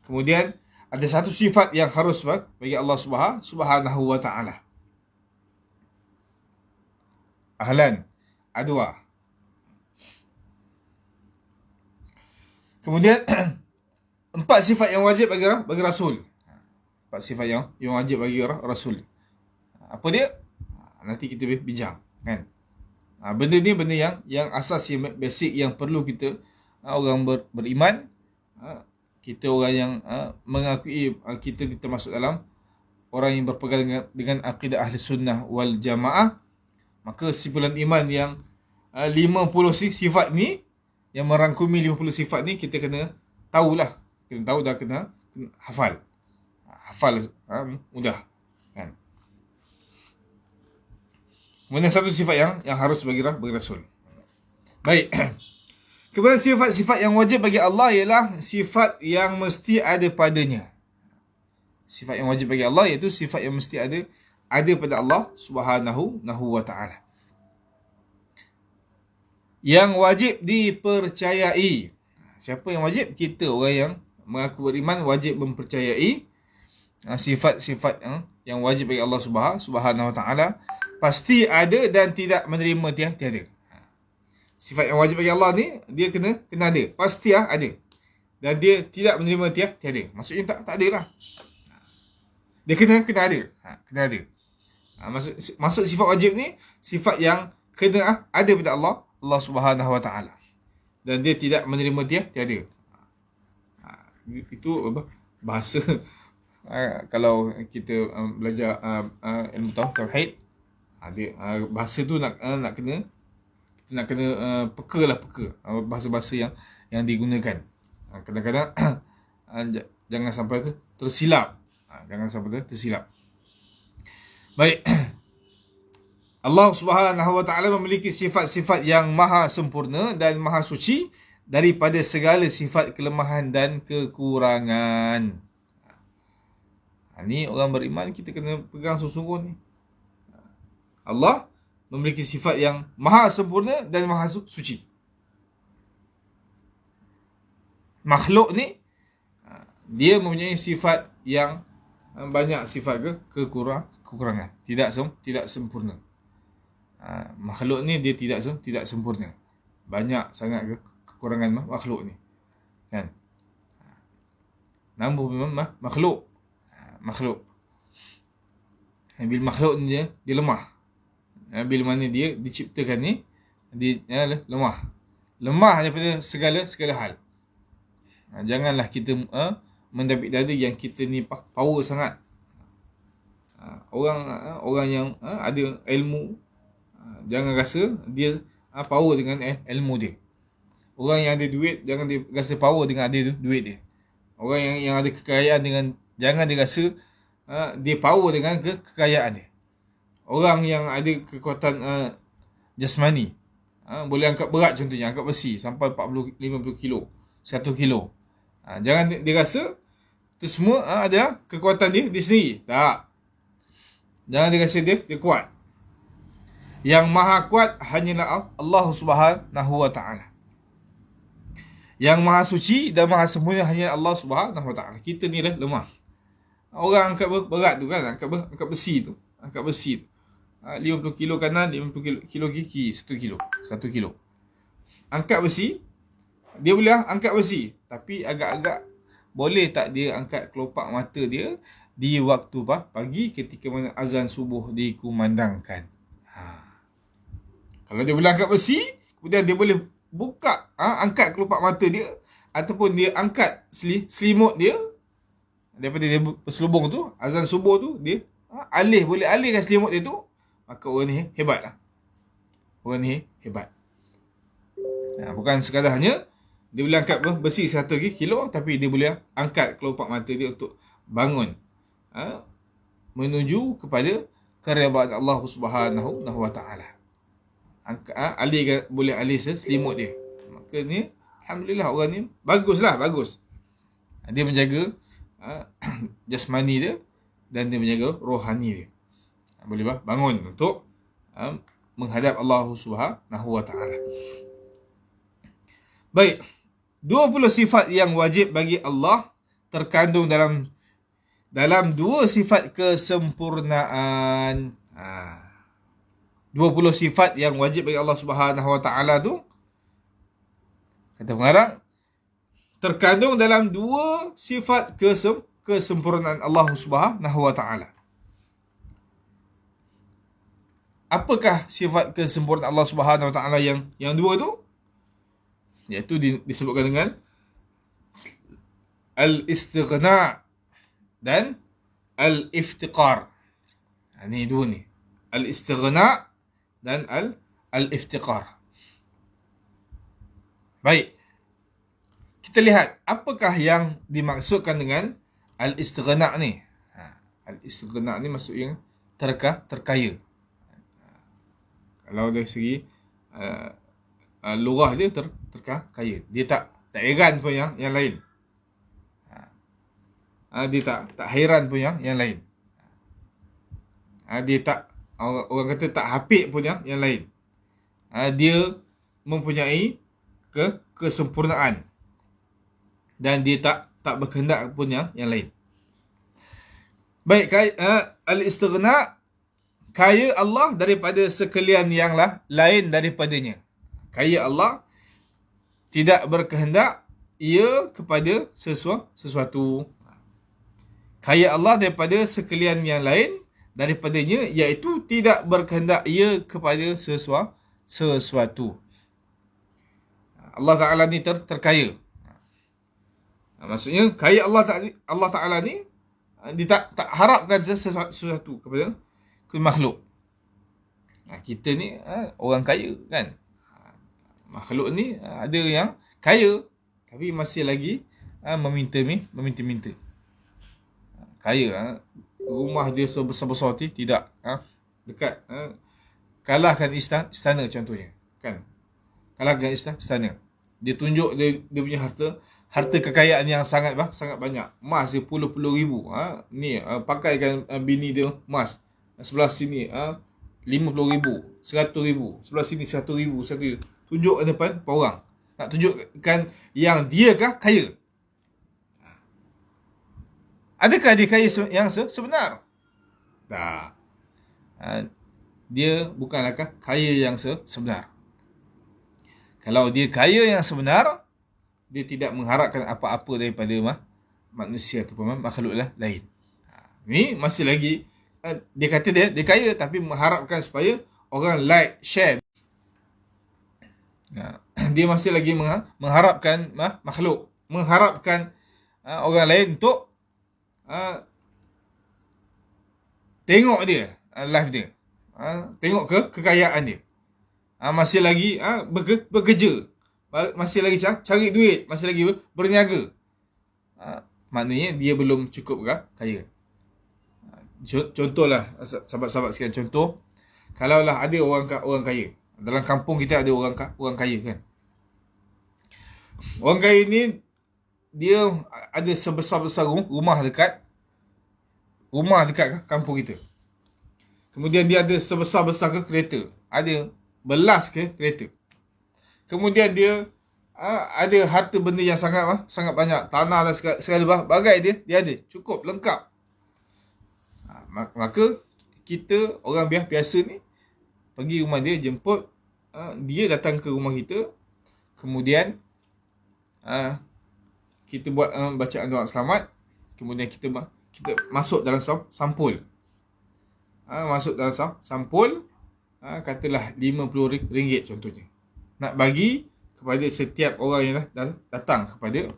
Kemudian ada 1 sifat yang harus bagi Allah Subhanahu Wa Taala. Ahlan, adwa. Kemudian 4 sifat yang wajib bagi Rasul. 4 sifat yang wajib bagi Rasul. Apa dia? Nanti kita bincang, kan? Benda ni benda yang asas, yang basic, yang perlu kita orang beriman, kita orang yang mengakui kita termasuk dalam orang yang berpegang dengan akidah ahli sunnah wal jamaah. Maka simpulan iman yang 50 sifat ni, yang merangkumi 50 sifat ni, kita kena tahulah. Kena tahu dah, kena hafal. Hafal mudah, kan? Kemudian 1 sifat yang harus bagi Rasul. Baik. Kemudian sifat-sifat yang wajib bagi Allah ialah sifat yang mesti ada padanya. Sifat yang wajib bagi Allah iaitu sifat yang mesti ada pada Allah Subhanahu Wa Taala. Yang wajib dipercayai. Siapa yang wajib? Kita orang yang mengaku beriman wajib mempercayai sifat-sifat yang wajib bagi Allah Subhanahu Wa Taala. Pasti ada dan tidak menerima tiada. Sifat yang wajib bagi Allah ni dia kena ada. Pasti ada. Dan dia tidak menerima tiada. Maksudnya tak ada lah. Dia kena ada. Kena ada. Maksud sifat wajib ni sifat yang kena ada pada Allah Subhanahu Wa Taala. Dan dia tidak menerima tiada. Itu apa? Bahasa kalau kita belajar ilmu tauhid, bahasa tu nak kena peka bahasa-bahasa yang digunakan. Kadang-kadang jangan sampai tersilap. Baik. Allah Subhanahu Wa Taala memiliki sifat-sifat yang maha sempurna dan maha suci daripada segala sifat kelemahan dan kekurangan. Ni orang beriman kita kena pegang sungguh-sungguh ni. Allah memiliki sifat yang maha sempurna dan maha suci. Makhluk ni dia mempunyai sifat yang banyak sifat kekurangan, tidak sempurna. Makhluk ni dia tidak sempurna. Banyak sangat kekurangan makhluk ni. Kan? Nama makhluk. Bila makhluk ni dia lemah. Bila mana dia diciptakan ni dia lemah. Lemah daripada segala hal. Janganlah kita mendapik dada yang kita ni power sangat. Orang yang ada ilmu, jangan rasa dia power dengan ilmu dia. Orang yang ada duit, jangan dia rasa power dengan ada duit dia. Orang yang ada kekayaan, jangan dia rasa dia power dengan kekayaan dia. Orang yang ada kekuatan jasmani, boleh angkat berat contohnya, angkat besi sampai 40-50 kilo, 1 kilo. Jangan dia rasa itu semua adalah kekuatan dia sendiri. Tak. Jangan dia rasa dia kuat. Yang maha kuat hanyalah Allah Subhanahu Wa Taala. Yang maha suci dan maha sempurna hanya Allah Subhanahu Wa Taala. Kita ni lemah. Orang angkat berat tu kan, angkat besi tu. 50 kilo kanan, 50 kilo kiri, 1 kilo. Angkat besi, dia boleh angkat besi. Tapi agak-agak boleh tak dia angkat kelopak mata dia di waktu pagi ketika mana azan subuh dikumandangkan. Kalau dia boleh angkat besi, kemudian dia boleh buka, angkat kelopak mata dia, ataupun dia angkat selimut dia daripada dia berselubung tu, azan subuh tu, dia boleh alihkan selimut dia tu, maka orang ni hebat lah. Orang ni hebat. Bukan sekadar hanya dia boleh angkat besi 1 kilo, tapi dia boleh angkat kelopak mata dia untuk bangun, menuju kepada keredaan Allah Subhanahu Wa Taala. Boleh alih selimut dia. Maka ni alhamdulillah orang ni bagus. Dia menjaga jasmani dia dan dia menjaga rohani dia. Boleh bangun untuk menghadap Allah Subhanahu Wa Taala. Baik, 20 sifat yang wajib bagi Allah terkandung dalam 2 sifat kesempurnaan. 20 sifat yang wajib bagi Allah Subhanahu Wa Taala tu, kata pengarang, terkandung dalam 2 sifat kesempurnaan Allah Subhanahu Wa Taala. Apakah sifat kesempurnaan Allah Subhanahu Wa Taala yang 2 tu? Iaitu disebutkan dengan al-istighna dan al-iftiqar. Ini 2 ni. Al-istighna dan al-iftiqar. Baik. Kita lihat apakah yang dimaksudkan dengan al-istighna ni. Al-istighna ni maksudnya terkaya. Kalau dari segi lurah dia terkaya. Dia tak heran pun yang lain. Dia tak heran pun yang lain. Dia tak, orang kata tak hafik pun yang lain. Dia mempunyai kesempurnaan, dan dia tak berkehendak pun yang lain. Baik, al-istighna, kaya Allah daripada sekalian yang lain daripadanya. Kaya Allah tidak berkehendak ia kepada sesuatu. Kaya Allah daripada sekalian yang lain daripadanya, iaitu tidak berkehendak ia kepada sesuatu. Allah Ta'ala ni terkaya. Maksudnya kaya Allah Ta'ala ni, dia tak harapkan sesuatu kepada makhluk. Kita ni orang kaya kan. Makhluk ni ada yang kaya tapi masih lagi meminta-minta. Kaya, rumah dia sebesar-besar tidak dekat, kalahkan istana contohnya kan. Kalahkan istana. Dia tunjuk dia punya harta kekayaan yang sangat banyak. Emas dia puluh ribu. Ni pakaikan bini dia emas. Sebelah sini 50 ribu, 100 ribu. Sebelah sini 100 ribu. Tunjuk depan orang. Nak tunjukkan yang dia kaya. Adakah dia kaya yang sebenar? Tak. Dia bukanlah kaya yang sebenar. Kalau dia kaya yang sebenar, dia tidak mengharapkan apa-apa daripada manusia ataupun makhluk lain. Ni masih lagi, dia kata dia kaya tapi mengharapkan supaya orang like, share. Dia masih lagi mengharapkan makhluk, mengharapkan orang lain untuk tengok dia, live dia, tengok kekayaan dia. Masih lagi bekerja, masih lagi cari duit, masih lagi berniaga. Maknanya dia belum cukup kaya. Contohlah sahabat-sahabat sekalian, contoh kalaulah ada orang kaya dalam kampung kita, ada orang kaya kan. Orang kaya ni dia ada sebesar-besar rumah dekat kampung kita. Kemudian dia ada sebesar-besar kereta, ada belas kereta. Kemudian dia ada harta benda yang sangat banyak, tanah dan segala bagai dia ada, cukup lengkap. Maka kita orang biasa ni pergi rumah dia, jemput, dia datang ke rumah kita, kemudian kita buat bacaan doa selamat, kemudian kita masuk dalam sampul. Masuk dalam sampul, katalah RM50 contohnya. Nak bagi kepada setiap orang yang datang kepada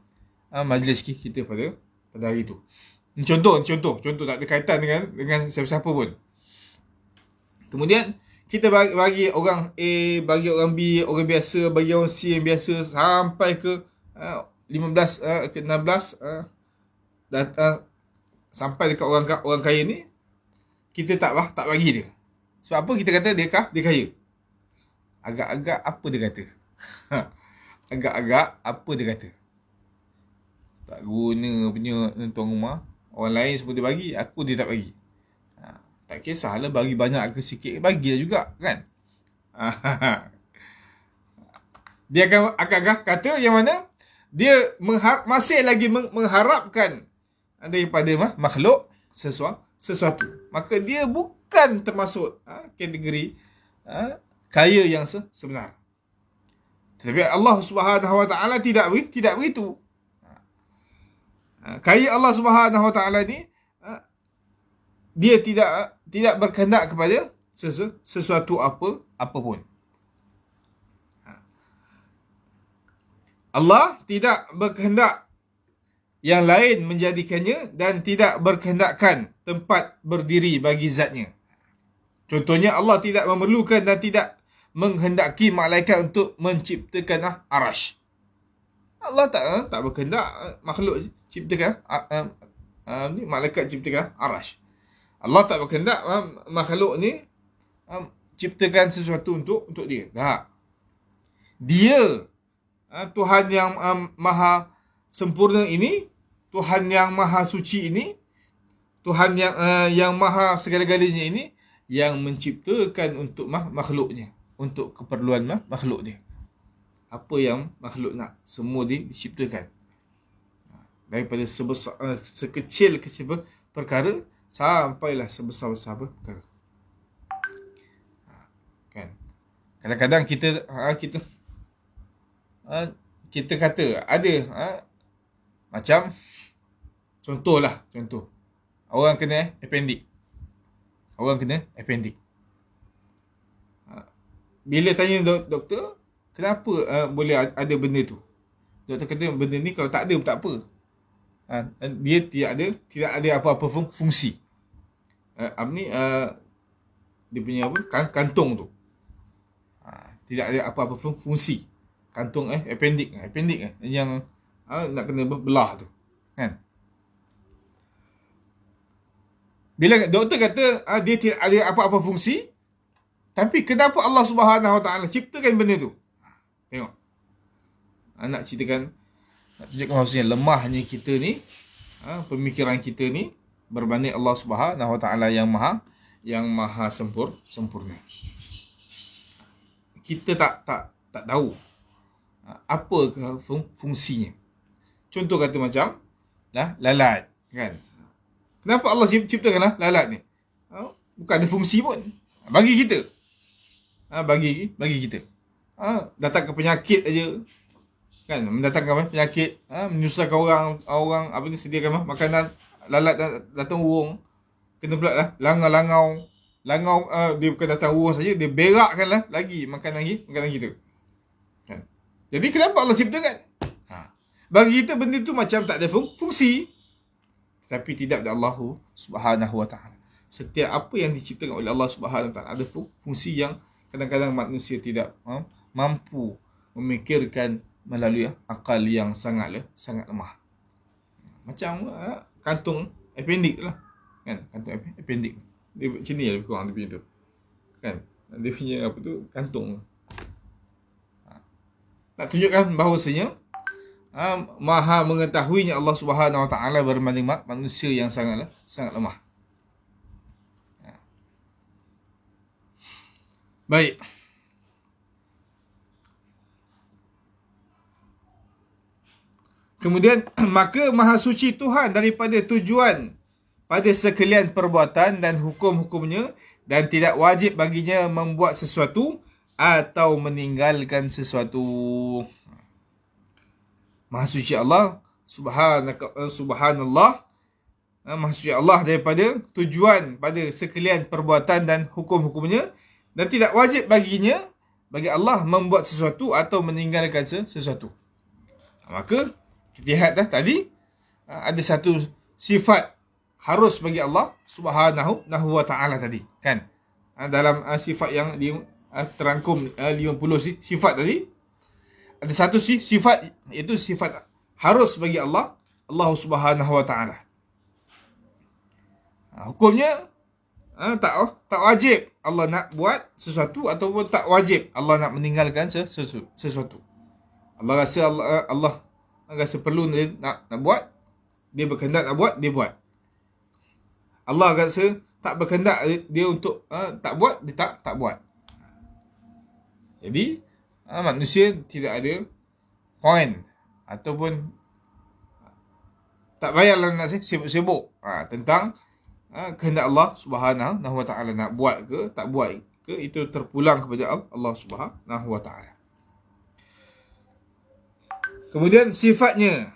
majlis kita pada hari itu. Contoh tak ada kaitan dengan siapa-siapa pun. Kemudian kita bagi orang A, bagi orang B, orang biasa, bagi orang C yang biasa, sampai ke 15 ke 16, sampai dekat orang kaya ni, kita tak bagi dia. Sebab apa? Kita kata dia kaya. Agak-agak apa dia kata? Agak-agak apa dia kata? Tak guna punya tuan rumah. Orang lain semua dia bagi, aku dia tak bagi. Tak kisahlah bagi banyak ke sikit, bagilah juga kan. Dia akan kata yang mana dia masih lagi mengharapkan daripada makhluk sesuatu. Maka dia bukan termasuk kategori kaya yang sebenar. Tetapi Allah Subhanahu Wa Taala tidak begitu. Kaya Allah Subhanahu Wa Taala ni, dia tidak berkehendak kepada sesuatu apapun. Allah tidak berkehendak yang lain menjadikannya dan tidak berkehendakkan tempat berdiri bagi zatnya. Contohnya, Allah tidak memerlukan dan tidak menghendaki malaikat untuk menciptakan arash. Allah tak berkehendak makhluk ciptakan malaikat ciptakan arash. Allah tak berkehendak makhluk ni ciptakan sesuatu untuk dia. Tak. Dia Tuhan yang maha sempurna ini, Tuhan yang maha suci ini, Tuhan yang maha segala-galanya ini, yang menciptakan untuk makhluknya, untuk keperluan makhluk dia. apa yang makhluk nak. Semua diciptakan. Daripada sekecil-kecil perkara sampailah sebesar-besar perkara. Kan? Kadang-kadang kita kata ada macam contoh. Orang kena appendix. Bila tanya doktor, kenapa boleh ada benda tu? Doktor kata benda ni kalau tak ada pun tak apa. Dia tidak ada apa-apa fungsi. Dia punya kantung tu. Tidak ada apa-apa fungsi. Kantung appendix yang nak kena belah tu. Kan? Bila doktor kata dia tidak ada apa-apa fungsi, tapi kenapa Allah Subhanahu Wa Taala ciptakan benda tu? Tengok. Nak tunjukkan maksudnya lemahnya kita ni, pemikiran kita ni berbanding Allah Subhanahu Wa Taala yang maha sempurna. Kita tak tahu apa fungsinya. Contoh kata macam lalat, kan? Kenapa Allah ciptakan lalat ni? Bukan ada fungsi pun. Bagi kita. Bagi kita. Datang ke penyakit aja. Kan, mendatangkan penyakit, menyusahkan orang sediakan makanan, lalat datang urung, kena pula langau, dia bukan datang urung saja, dia berakkan lagi makanan kita. Kan? Jadi kenapa Allah ciptakan? Bagi kita benda tu macam tak ada fungsi, tapi tidak ada Allah Subhanahu Wa Taala. Setiap apa yang diciptakan oleh Allah Subhanahu Wa Taala ada fungsi yang kadang-kadang manusia tidak mampu memikirkan melalui akal yang sangat lemah. Macam kantung appendix lah. Kan? Kantung appendix. Dia macam ni lebih kurang dia punya tu. Kan? Dia punya kantung. Nak tunjukkan bahawasanya maha mengetahuinya Allah Subhanahu Wa Taala berbanding manusia yang sangat lemah. Baik. Kemudian, maka maha suci Tuhan daripada tujuan pada sekalian perbuatan dan hukum-hukumnya, dan tidak wajib baginya membuat sesuatu atau meninggalkan sesuatu. Maha suci Allah, subhanallah, maha suci Allah daripada tujuan pada sekalian perbuatan dan hukum-hukumnya, dan tidak wajib bagi Allah membuat sesuatu atau meninggalkan sesuatu. Maka kita lihat tadi ada satu sifat harus bagi Allah Subhanahu Wa Taala tadi, kan? Dalam sifat yang terangkum 50 sifat tadi, ada satu sifat, iaitu sifat harus bagi Allah Subhanahu Wa Taala. Hukumnya tak wajib Allah nak buat sesuatu, ataupun tak wajib Allah nak meninggalkan sesuatu. Allah rasa perlu nak buat, dia berkehendak nak buat, dia buat. Allah rasa tak berkehendak dia untuk tak buat, dia tak buat. Jadi manusia tidak ada point, ataupun tak payahlah nak sibuk tentang kehendak Allah Subhanahu Wa Taala, nak buat ke tak buat ke, itu terpulang kepada Allah Subhanahu Wa Taala. Kemudian sifatnya.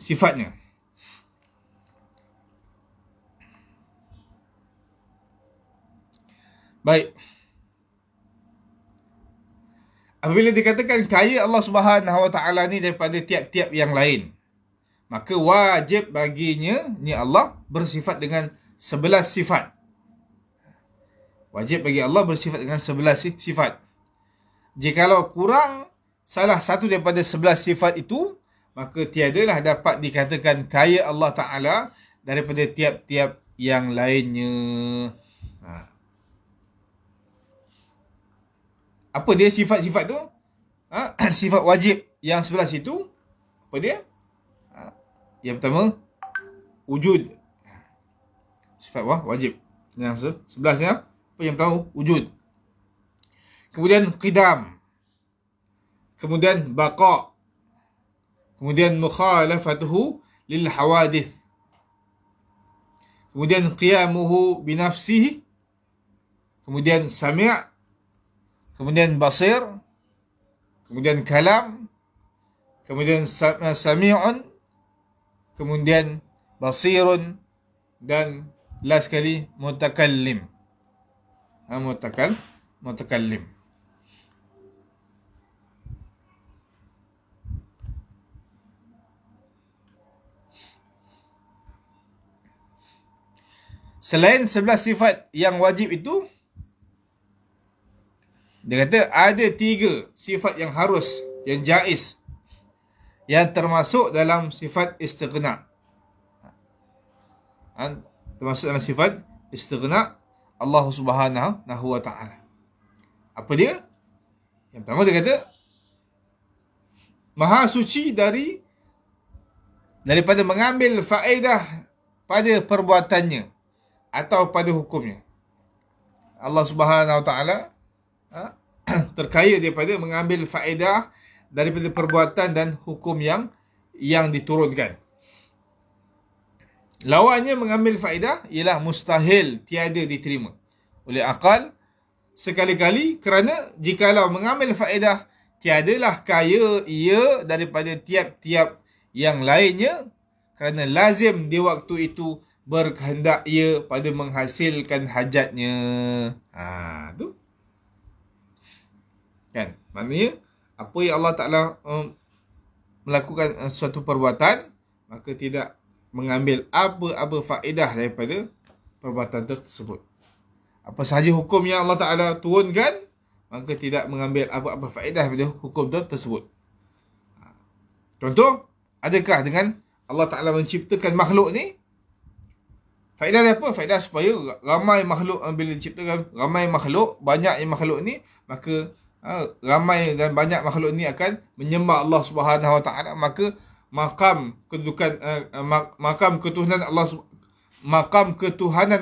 Sifatnya. Baik. Apabila dikatakan kaya Allah Subhanahu Wa Taala ni daripada tiap-tiap yang lain, maka wajib baginya ni Allah bersifat dengan 11 sifat. Wajib bagi Allah bersifat dengan 11 sifat. Jikalau kurang salah satu daripada 11 sifat itu, maka tiadalah dapat dikatakan kaya Allah Ta'ala daripada tiap-tiap yang lainnya. Apa dia sifat-sifat tu? Sifat wajib yang 11 itu, apa dia? Yang pertama, wujud. Sifat wajib. Yang 11 ni apa yang pertama? Wujud. kemudian qidam, kemudian baqa, kemudian mukhalafatuhu lil hawadith, kemudian qiyamuhu binafsihi, kemudian sami', kemudian basir, kemudian kalam, kemudian sami'un, kemudian basirun, dan last sekali mutakallim. Mutakallim. Selain 11 sifat yang wajib itu, dia kata ada 3 sifat yang harus, yang jaiz, yang termasuk dalam sifat istighna. Termasuk dalam sifat istighna Allah Subhanahu wa ta'ala. Apa dia? Yang pertama dia kata Maha suci daripada mengambil faedah pada perbuatannya atau pada hukumnya. Allah Subhanahu wa ta'ala terkaya daripada mengambil faedah daripada perbuatan dan hukum yang diturunkan. Lawannya mengambil faedah ialah mustahil, tiada diterima oleh akal sekali-kali, kerana jikalau mengambil faedah, tiadalah kaya ia daripada tiap-tiap yang lainnya, kerana lazim di waktu itu berkehendak ia pada menghasilkan hajatnya. Tu kan, maknanya apa yang Allah Ta'ala melakukan suatu perbuatan, maka tidak mengambil apa-apa faedah daripada perbuatan tersebut. Apa sahaja hukum yang Allah Ta'ala turunkan, maka tidak mengambil apa-apa faedah daripada hukum tersebut. Contoh, adakah dengan Allah Ta'ala menciptakan makhluk ni, faedah dia apa? Faedah supaya ramai makhluk, bila diciptakan ramai makhluk, banyak yang makhluk ni, maka ramai dan banyak makhluk ni akan menyembah Allah Subhanahu wa ta'ala, maka makam kedudukan makam ketuhanan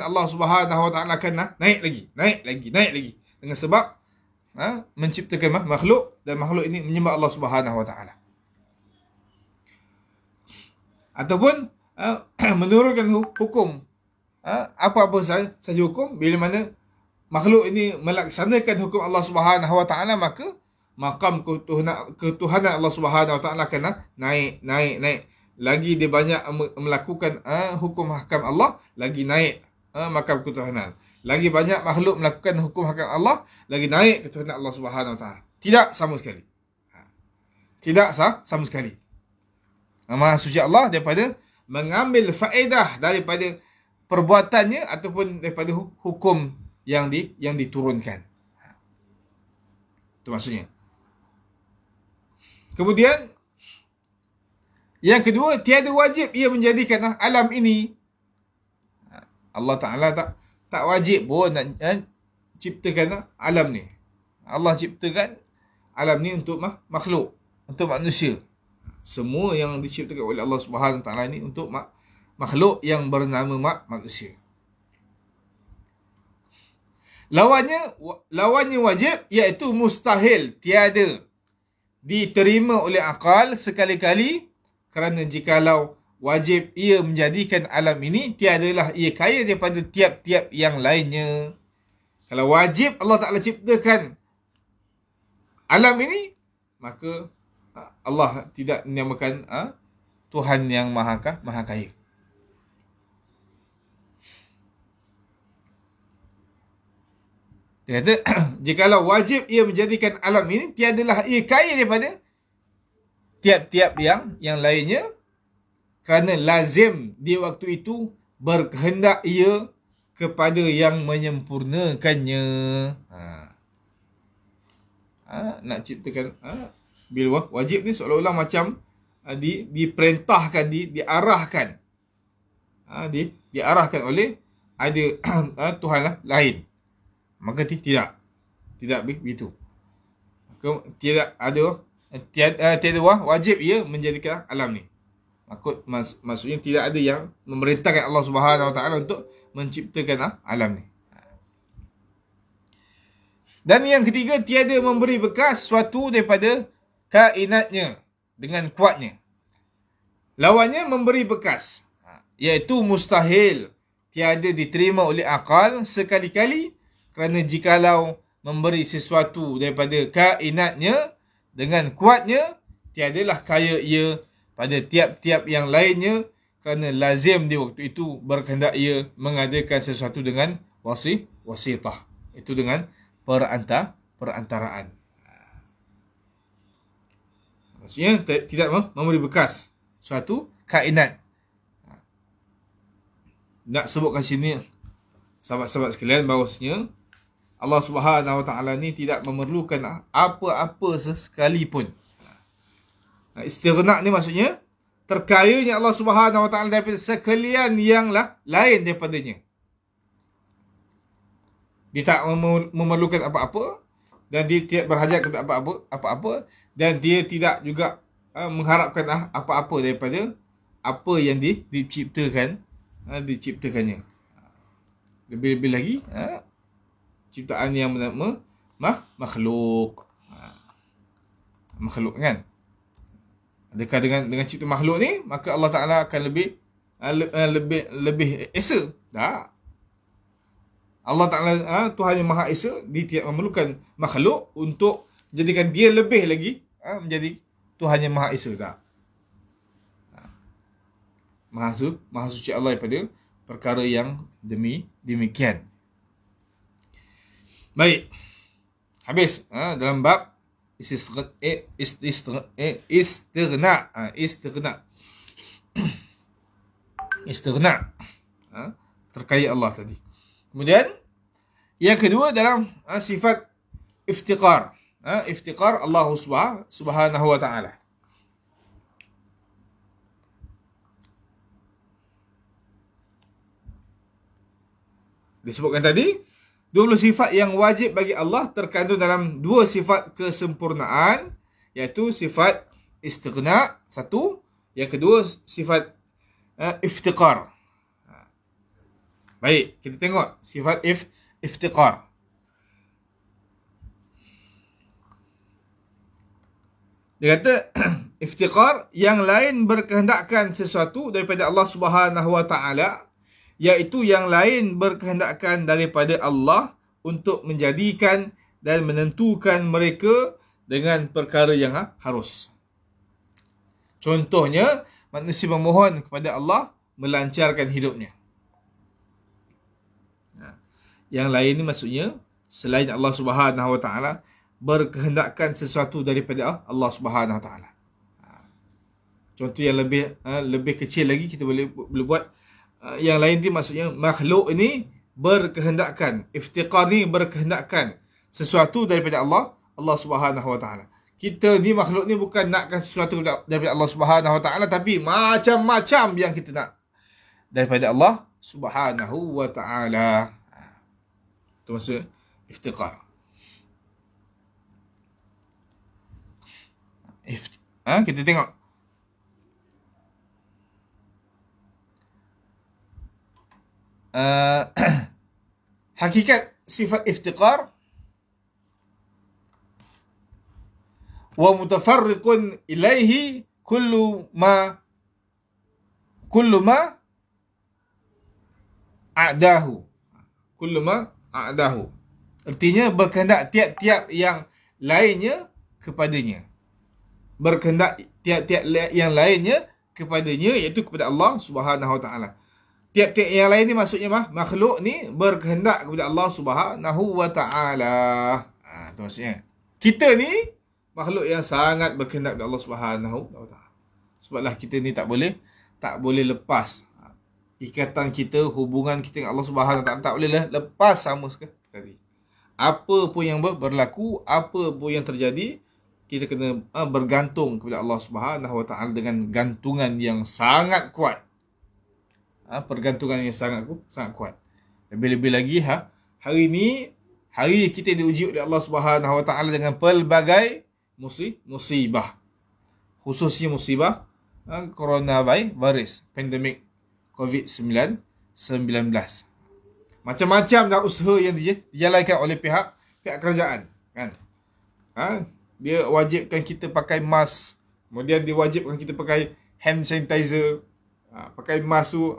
Allah Subhanahu wa ta'ala akan naik lagi dengan sebab menciptakan makhluk, dan makhluk ini menyembah Allah Subhanahu wa ta'ala. Ataupun menurunkan hukum, apa-apa saja hukum, bila mana makhluk ini melaksanakan hukum Allah Subhanahu wa ta'ala, maka makam ketuhanan Allah Subhanahu wa ta'ala akan naik. Lagi dia banyak melakukan hukum hakam Allah, lagi naik makam ketuhanan. Lagi banyak makhluk melakukan hukum hakam Allah, lagi naik ketuhanan Allah Subhanahu wa ta'ala. Tidak sama sekali. Tidak sama sekali. Maha suci Allah daripada mengambil faedah daripada perbuatannya ataupun daripada hukum yang diturunkan. Itu maksudnya. Kemudian yang kedua, tiada wajib ia menjadikan alam ini. Allah Ta'ala tak wajib pun nak ciptakan alam ni. Allah ciptakan alam ni untuk makhluk, untuk manusia. Semua yang diciptakan oleh Allah Subhanahu Wa Ta'ala ni untuk makhluk yang bernama manusia. Lawannya wajib, iaitu mustahil, tiada diterima oleh akal sekali-kali, kerana jikalau wajib ia menjadikan alam ini, tiadalah ia kaya daripada tiap-tiap yang lainnya. Kalau wajib Allah Ta'ala ciptakan alam ini, maka Allah tidak menamakan Tuhan yang maha kaya. Dia kata, jikalau wajib ia menjadikan alam ini, tiadalah ia kaya daripada tiap-tiap yang lainnya, kerana lazim di waktu itu berkehendak ia kepada yang menyempurnakannya. Nak ciptakan, bila wajib ni seolah-olah macam diperintahkan, diarahkan. Diarahkan oleh ada Tuhan lain. Maka tidak begitu. Maka tiada wajib ia menjadikan alam ni. Maksudnya tidak ada yang memerintahkan Allah Subhanahu Wa Ta'ala untuk menciptakan alam ni. Dan yang ketiga, tiada memberi bekas suatu daripada kainatnya dengan kuatnya. Lawannya memberi bekas, iaitu mustahil, tiada diterima oleh akal sekali-kali, kerana jikalau memberi sesuatu daripada kainatnya dengan kuatnya, tiadalah kaya ia pada tiap-tiap yang lainnya, kerana lazim di waktu itu berkehendak ia mengadakan sesuatu dengan wasitah. Itu dengan perantaraan. Maksudnya tidak memberi bekas suatu kainat. Nak sebutkan sini, sahabat-sahabat sekalian, bahawasanya Allah Subhanahu Wa Taala ni tidak memerlukan apa-apa sekalipun. Istighna ni maksudnya terkayanya Allah Subhanahu Wa Taala daripada sekalian yang lain daripadanya. Dia tak memerlukan apa-apa, dan dia tidak berhajat kepada apa-apa, dan dia tidak juga mengharapkan apa-apa daripada apa yang diciptakannya. Lebih-lebih lagi ciptaan yang bernama makhluk. Makhluk kan? Adakah dengan cipta makhluk ni maka Allah Taala akan lebih esa? Tak. Allah Taala Tuhan yang Maha Esa, dia tidak memerlukan makhluk untuk jadikan dia lebih lagi menjadi Tuhan yang Maha Esa. Tak. Maha suci Allah daripada perkara yang demikian. Baik. Habis dalam bab istighna. Istighna. Terkaya Allah tadi. Kemudian yang kedua dalam sifat iftiqar. Iftiqar Allah Subhanahu Wa Taala. Disebutkan tadi 20 sifat yang wajib bagi Allah terkandung dalam 2 sifat kesempurnaan, iaitu sifat istighna satu, yang kedua sifat iftiqar. Baik, kita tengok sifat iftiqar. Dia kata iftiqar, yang lain berkehendakkan sesuatu daripada Allah Subhanahu Wa Taala, iaitu yang lain berkehendakkan daripada Allah untuk menjadikan dan menentukan mereka dengan perkara yang harus. Contohnya, manusia memohon kepada Allah melancarkan hidupnya. Yang lain ni maksudnya selain Allah Subhanahu Wa Taala berkehendakkan sesuatu daripada Allah Subhanahu Wa Taala. Contoh yang lebih kecil lagi kita boleh buat. Yang lain ni maksudnya makhluk ini berkehendakkan, iftiqar ni berkehendakkan sesuatu daripada Allah Subhanahu Wa Taala. Kita ni makhluk ni bukan nakkan sesuatu daripada Allah Subhanahu Wa Taala, tapi macam-macam yang kita nak daripada Allah Subhanahu Wa Taala. Itu maksud iftiqar. Kita tengok hakikat sifat iftiqar. Wa mutafarriqun ilaihi kullu ma a'dahu. Artinya berkehendak tiap-tiap yang lainnya kepadanya. Berkehendak tiap-tiap yang lainnya kepadanya, iaitu kepada Allah Subhanahu Wa Taala. Tiap-tiap yang lain ni maksudnya makhluk ni berkehendak kepada Allah Subhanahu Wa Taala. Itu maksudnya. Kita ni makhluk yang sangat berkehendak kepada Allah Subhanahu Wa Taala. Sebablah kita ni tak boleh lepas ikatan kita, hubungan kita dengan Allah Subhanahu Wa Taala, tak boleh lepas sama sekali. Apa pun yang berlaku, apa pun yang terjadi, kita kena bergantung kepada Allah Subhanahu Wa Taala dengan gantungan yang sangat kuat. Pergantungan yang sangat kuat. Lebih-lebih lagi hari ni, hari kita diuji oleh Allah Subhanahu Wa Taala dengan pelbagai musibah. Khususnya musibah coronavirus, pandemik COVID-19. Macam-macam dah usaha yang dijalankan oleh pihak pihak kerajaan, kan? Dia wajibkan kita pakai mask. Kemudian dia wajibkan kita pakai hand sanitizer. Pakai mask tu,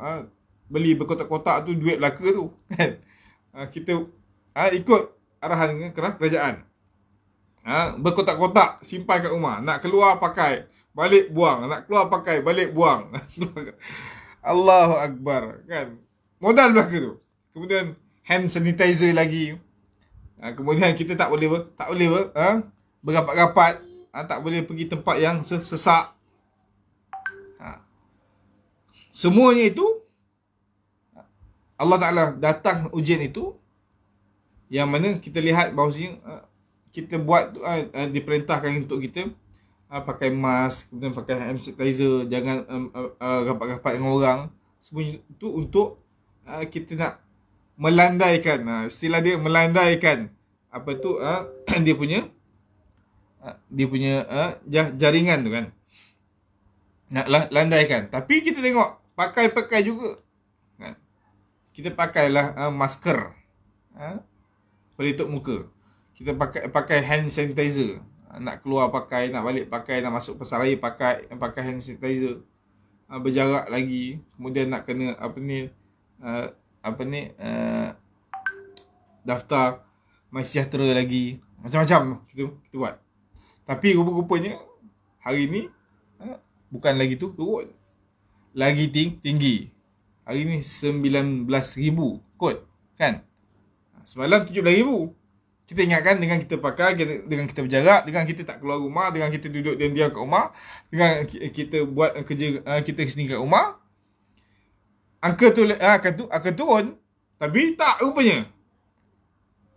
beli berkotak-kotak tu duit belaka tu, kan? Kita ikut arahan kerajaan. Berkotak-kotak simpan kat rumah. Nak keluar pakai, balik buang. Nak keluar pakai, balik buang. Allahu Akbar, kan? Modal belaka tu. Kemudian hand sanitizer lagi. Kemudian kita tak boleh berapat-rapat, tak boleh pergi tempat yang sesak. Semuanya itu Allah Ta'ala datang ujian itu, yang mana kita lihat bahawasanya kita buat diperintahkan untuk kita pakai mask, kemudian pakai hand sanitizer, jangan rapat-rapat dengan orang. Semuanya itu untuk kita nak melandaikan, istilah dia melandaikan apa tu, dia punya jaringan tu, kan, nak landaikan. Tapi kita tengok pakai juga, kan? Kita pakailah masker, pelitup muka. Kita pakai hand sanitizer. Nak keluar pakai, nak balik pakai, nak masuk pasaraya pakai hand sanitizer. Berjarak lagi. Kemudian nak kena daftar MySejahtera lagi. Macam-macam kita buat. Tapi rupa-rupanya hari ni bukan lagi tu turun. Lagi tinggi. Hari ni 19,000 kot, kan? Semalam 17,000. Kita ingatkan dengan kita pakai, dengan kita berjarak, dengan kita tak keluar rumah, dengan kita duduk diam-diam kat rumah, dengan kita buat kerja kita sendiri kat rumah, angka tu akan turun. Tapi tak, rupanya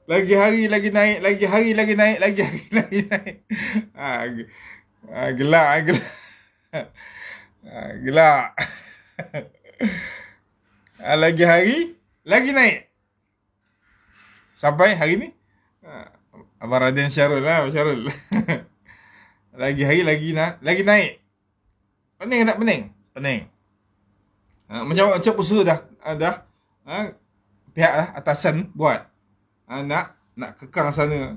lagi hari lagi naik, lagi hari lagi naik, lagi hari lagi naik. Gelak. Gelak. Lagi hari lagi naik. Sampai hari ni Abang Raden Syarul Syarul. Lagi hari lagi naik. Pening tak pening? Pening. Macam usaha dah pihak atasan buat. Nak kekang sana.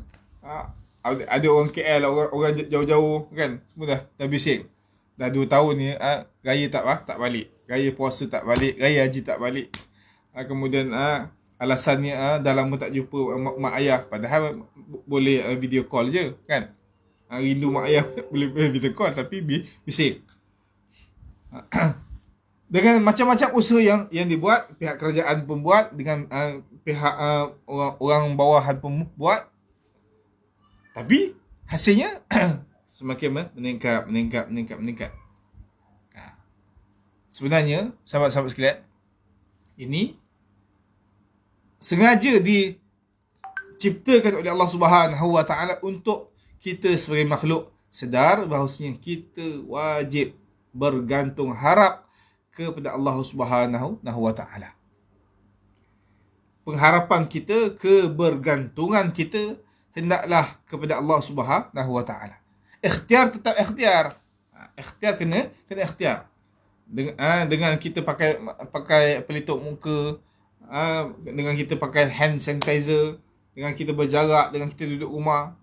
Ada orang KL, orang jauh-jauh, kan? Semua dah bising. Dah 2 tahun ni raya tak balik. Raya puasa tak balik, raya haji tak balik. Kemudian alasannya dah lama tak jumpa mak ayah, padahal boleh video call je, kan? Rindu mak ayah boleh video call, tapi bising. Dengan macam-macam usaha yang dibuat, pihak kerajaan pun buat, dengan pihak orang bawahan pun buat, tapi hasilnya semakin meningkat. Sebenarnya sahabat-sahabat sekalian, ini sengaja diciptakan oleh Allah Subhanahu Wa Taala untuk kita sebagai makhluk sedar bahawasanya kita wajib bergantung harap kepada Allah Subhanahu Wa Taala. Pengharapan kita, kebergantungan kita hendaklah kepada Allah Subhanahu Wa Taala. Ikhtiar tetap ikhtiar. Ikhtiar kena ikhtiar. Dengan kita pakai pelitup muka, dengan kita pakai hand sanitizer, dengan kita berjarak, dengan kita duduk rumah,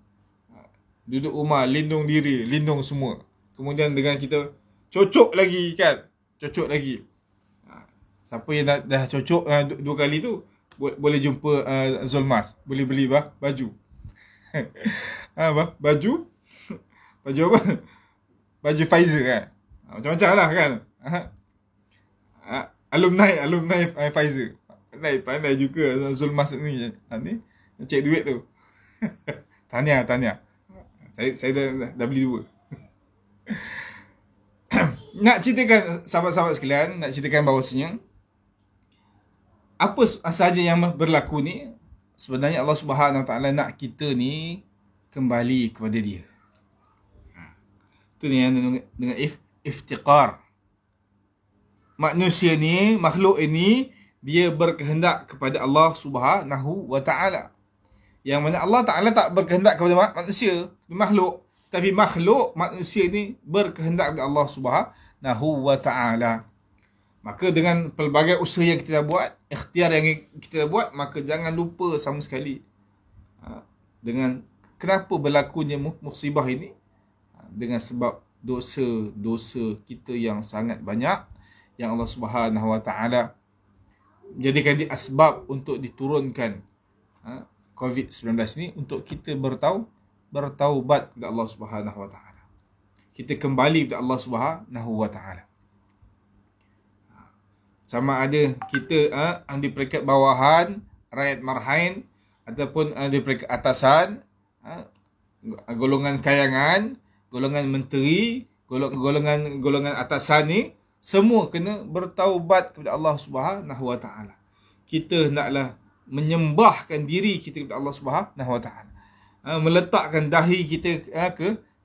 lindung diri, lindung semua. Kemudian dengan kita cocok lagi, kan? Cocok lagi. Siapa yang dah cocok 2 kali tu, boleh jumpa Zulmas, boleh beli baju. Baju apa? Baju Pfizer, kan? Macam-macam lah, kan? Alumni Pfizer. Pandai juga Zulmas ni cek duit tu. Tahniah. Saya dah beli 2. Nak ceritakan sahabat-sahabat sekalian, nak ceritakan bahawasanya apa sahaja yang berlaku ni, sebenarnya Allah Subhanahu Wa Taala nak kita ni kembali kepada Dia. Itu ni yang dengan iftiqar. Manusia ni, makhluk ini, dia berkehendak kepada Allah Subhanahu Wa Taala. Yang mana Allah Ta'ala tak berkehendak kepada manusia, makhluk. Tapi makhluk, manusia ni berkehendak kepada Allah Subhanahu Wa Taala. Maka dengan pelbagai usaha yang kita dah buat, ikhtiar yang kita dah buat, maka jangan lupa sama sekali dengan kenapa berlakunya musibah ini? Dengan sebab dosa-dosa kita yang sangat banyak, yang Allah Subhanahu Wa Taala menjadikan dia asbab untuk diturunkan COVID-19 ni, untuk kita bertaubat kepada Allah Subhanahu Wa Taala. Kita kembali kepada Allah Subhanahu Wa Taala. Sama ada kita di peringkat bawahan, rakyat marhain, ataupun di peringkat atasan, golongan kayangan, golongan menteri, golongan atasan ni, semua kena bertaubat kepada Allah Subhanahu Wa Taala. Kita hendaklah menyembahkan diri kita kepada Allah Subhanahu Wa Taala. Meletakkan dahi kita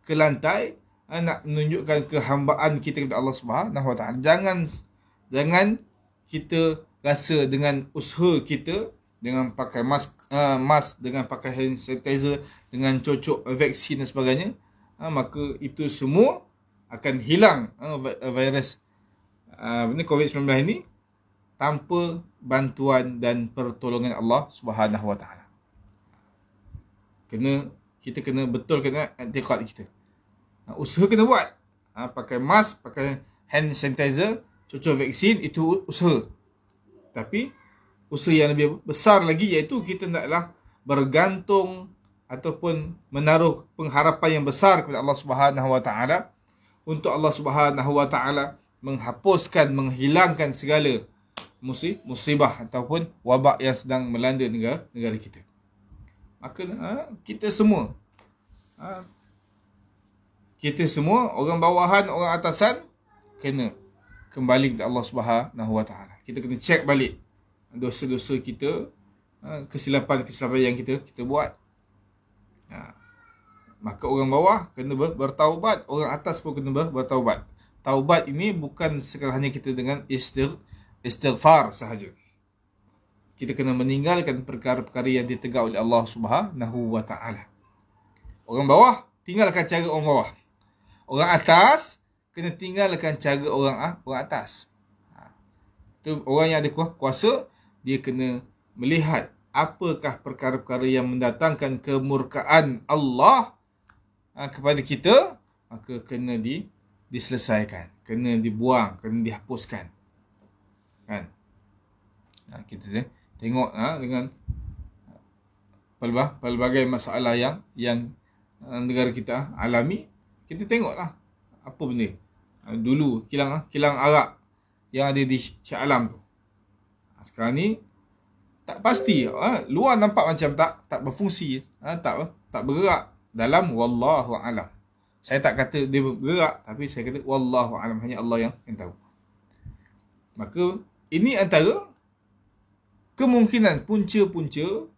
ke lantai, nak menunjukkan kehambaan kita kepada Allah Subhanahu Wa Taala. Jangan kita rasa dengan usaha kita, dengan pakai mask, dengan pakai hand sanitizer, dengan cocok vaksin dan sebagainya, maka itu semua akan hilang virus COVID-19 ini tanpa bantuan dan pertolongan Allah Subhanahu Wa Taala. Kita kena betulkan i'tiqad kita. Usaha kena buat. Pakai mask, pakai hand sanitizer, cocok vaksin, itu usaha. Tapi usaha yang lebih besar lagi, iaitu kita naklah bergantung ataupun menaruh pengharapan yang besar kepada Allah Subhanahu Wa Taala, untuk Allah Subhanahu Wa Taala menghapuskan, menghilangkan segala musibah ataupun wabak yang sedang melanda negara kita. Maka kita semua orang bawahan, orang atasan, kena kembali kepada Allah Subhanahu Wa Taala. Kita kena cek balik dosa-dosa kita, kesilapan-kesilapan yang kita buat. Maka orang bawah kena bertaubat, orang atas pun kena bertaubat. Taubat ini bukan sekadar hanya kita dengan istighfar sahaja. Kita kena meninggalkan perkara-perkara yang ditegak oleh Allah Subhanahu Wa Taala. Orang bawah, tinggalkan cara orang bawah. Orang atas, kena tinggalkan cara orang atas. Itu orang yang ada kuasa, dia kena melihat apakah perkara-perkara yang mendatangkan kemurkaan Allah kepada kita, maka kena diselesaikan, kena dibuang, kena dihapuskan. Kan? Kita tengok dengan pelbagai masalah yang negara kita alami, kita tengoklah apa benda. Dulu kilang arak yang ada di Shah Alam tu, sekarang ni tak pasti. Luar nampak macam tak berfungsi, tak bergerak. Dalam wallahu alam. Saya tak kata dia bergerak, tapi saya kata wallahu alam, hanya Allah yang tahu. Maka ini antara kemungkinan punca-punca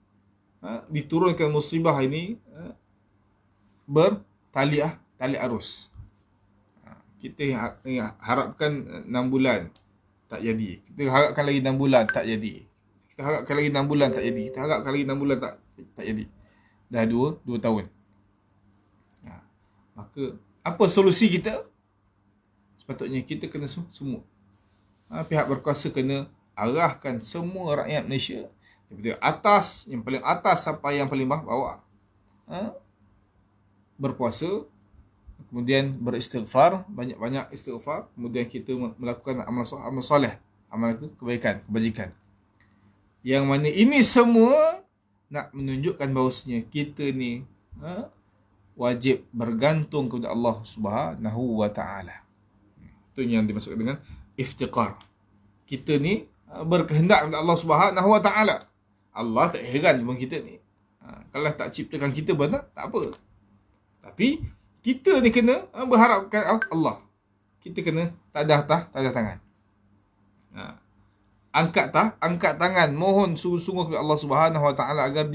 diturunkan musibah ini bertali arus. Kita harapkan 6 bulan tak jadi. Kita harapkan lagi 6 bulan tak jadi. Kita harapkan lagi 6 bulan tak jadi. Kita harapkan lagi 6 bulan tak jadi. Dah 2 tahun. Maka apa solusi kita? Sepatutnya kita kena semua. Pihak berkuasa kena arahkan semua rakyat Malaysia daripada atas, yang paling atas sampai yang paling bawah, berpuasa, kemudian beristighfar, banyak-banyak istighfar, kemudian kita melakukan amal soleh, amal kebaikan, kebajikan. Yang mana ini semua nak menunjukkan bahawasanya kita ni wajib bergantung kepada Allah Subhanahu Wa Taala. Itu yang dimaksud dengan iftiqar. Kita ni berkehendak kepada Allah Subhanahu Wa Taala. Allah tak heran dengan kita ni. Kalau tak ciptakan kita benar, tak apa. Tapi kita ni kena berharapkan Allah. Kita kena tadah tangan. Angkat tangan, mohon sungguh-sungguh kepada Allah Subhanahu Wa Taala agar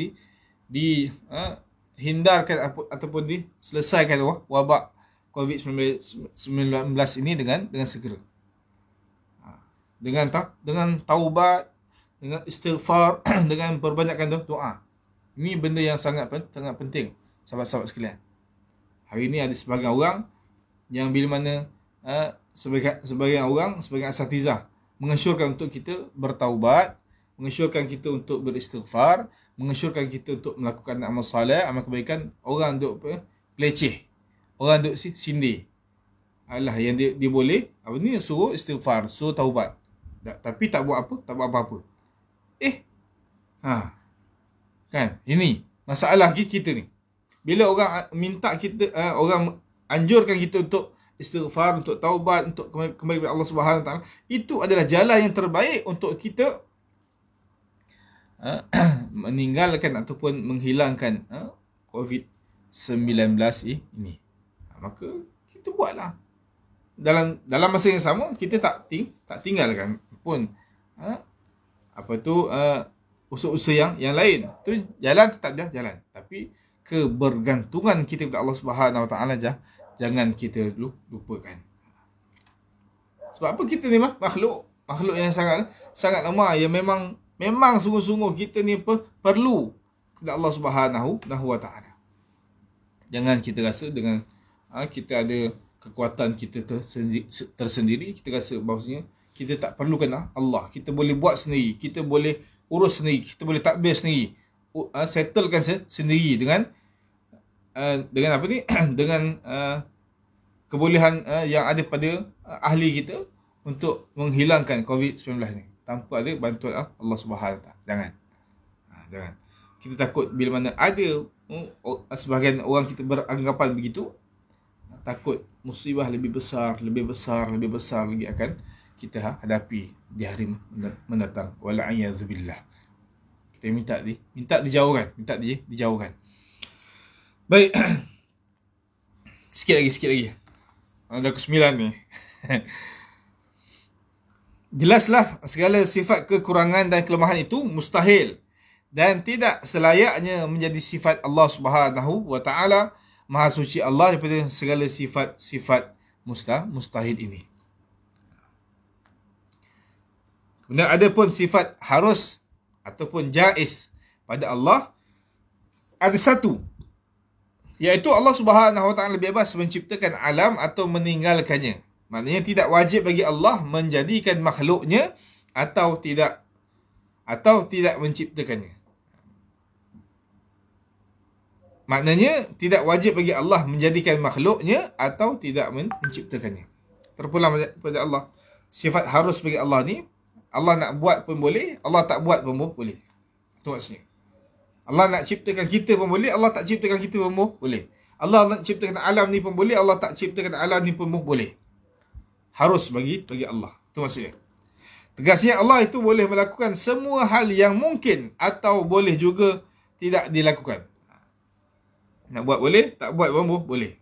hindarkan ataupun diselesaikan wabak COVID-19 ini dengan segera. Dengan taubat, dengan istighfar, dengan perbanyakkan doa. Ini benda yang sangat penting, sahabat-sahabat sekalian. Hari ini ada sebahagian orang yang bila mana sebagian asatizah mengesyorkan untuk kita bertaubat, mengesyorkan kita untuk beristighfar, mengesyorkan kita untuk melakukan amal soleh, amal kebaikan, orang duk peleceh, orang duk sindir. Alah, yang dia boleh apa ni, suruh istighfar, suruh taubat. Tapi tak buat apa, tak buat apa-apa. Kan? Ini masalah kita ni. Bila orang minta kita, orang anjurkan kita untuk istighfar, untuk taubat, untuk kembali kepada Allah Subhanahu Wa Taala, itu adalah jalan yang terbaik untuk kita meninggalkan ataupun menghilangkan COVID-19 ini. Maka kita buatlah. Dalam masa yang sama, kita tak tinggalkan pun usaha-usaha yang lain. Tu jalan tetap jalan. Tapi kebergantungan kita kepada Allah Subhanahu Wa Taala jangan kita lupakan. Sebab apa, kita ni makhluk yang sangat lemah, yang memang sungguh-sungguh kita ni perlu kepada Allah Subhanahu Wa Taala. Jangan kita rasa dengan kita ada kekuatan kita tersendiri, kita rasa bahawasanya kita tak perlukan Allah. Kita boleh buat sendiri, kita boleh urus sendiri, kita boleh takbir sendiri, settlekan sendiri dengan apa ni dengan kebolehan yang ada pada ahli kita untuk menghilangkan COVID-19 ni tanpa ada bantuan Allah Subhanahu Wa Taala. Jangan. Kita takut bila mana ada sebahagian orang kita beranggapan begitu, takut musibah lebih besar lagi akan kita hadapi di hari mendatang. Wala'iyadzubillah. Kita minta dijauhkan. Baik. Sikit lagi. Dah ke 9 ni. Jelaslah segala sifat kekurangan dan kelemahan itu mustahil dan tidak selayaknya menjadi sifat Allah Subhanahu Wa Taala. Maha suci Allah daripada segala sifat mustahil ini. Kemudian ada pun sifat harus ataupun jaiz pada Allah. Ada satu, iaitu Allah Subhanahu Wa Taala bebas menciptakan alam atau meninggalkannya. Maknanya tidak wajib bagi Allah menjadikan makhluknya atau tidak menciptakannya. Maknanya tidak wajib bagi Allah menjadikan makhluknya atau tidak menciptakannya. Terpulang pada Allah. Sifat harus bagi Allah ni, Allah nak buat pun boleh, Allah tak buat pun boleh. Itu maksudnya. Allah nak ciptakan kita pun boleh, Allah tak ciptakan kita pun boleh. Allah nak ciptakan alam ni pun boleh, Allah tak ciptakan alam ni pun boleh. Harus bagi Allah. Itu maksudnya. Tegasnya Allah itu boleh melakukan semua hal yang mungkin atau boleh juga tidak dilakukan. Nak buat boleh, tak buat pun boleh.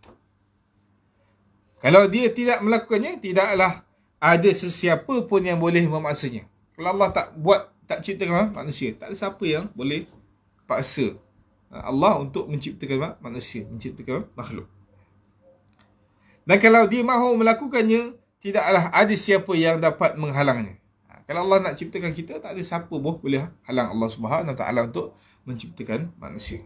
Kalau dia tidak melakukannya, tidaklah ada sesiapa pun yang boleh memaksanya. Kalau Allah tak ciptakan manusia, tak ada siapa yang boleh paksa Allah untuk menciptakan manusia, menciptakan makhluk. Dan kalau dia mahu melakukannya, tidaklah ada siapa yang dapat menghalangnya. Kalau Allah nak ciptakan kita, tak ada siapa pun boleh halang Allah Subhanahu Wa Taala untuk menciptakan manusia.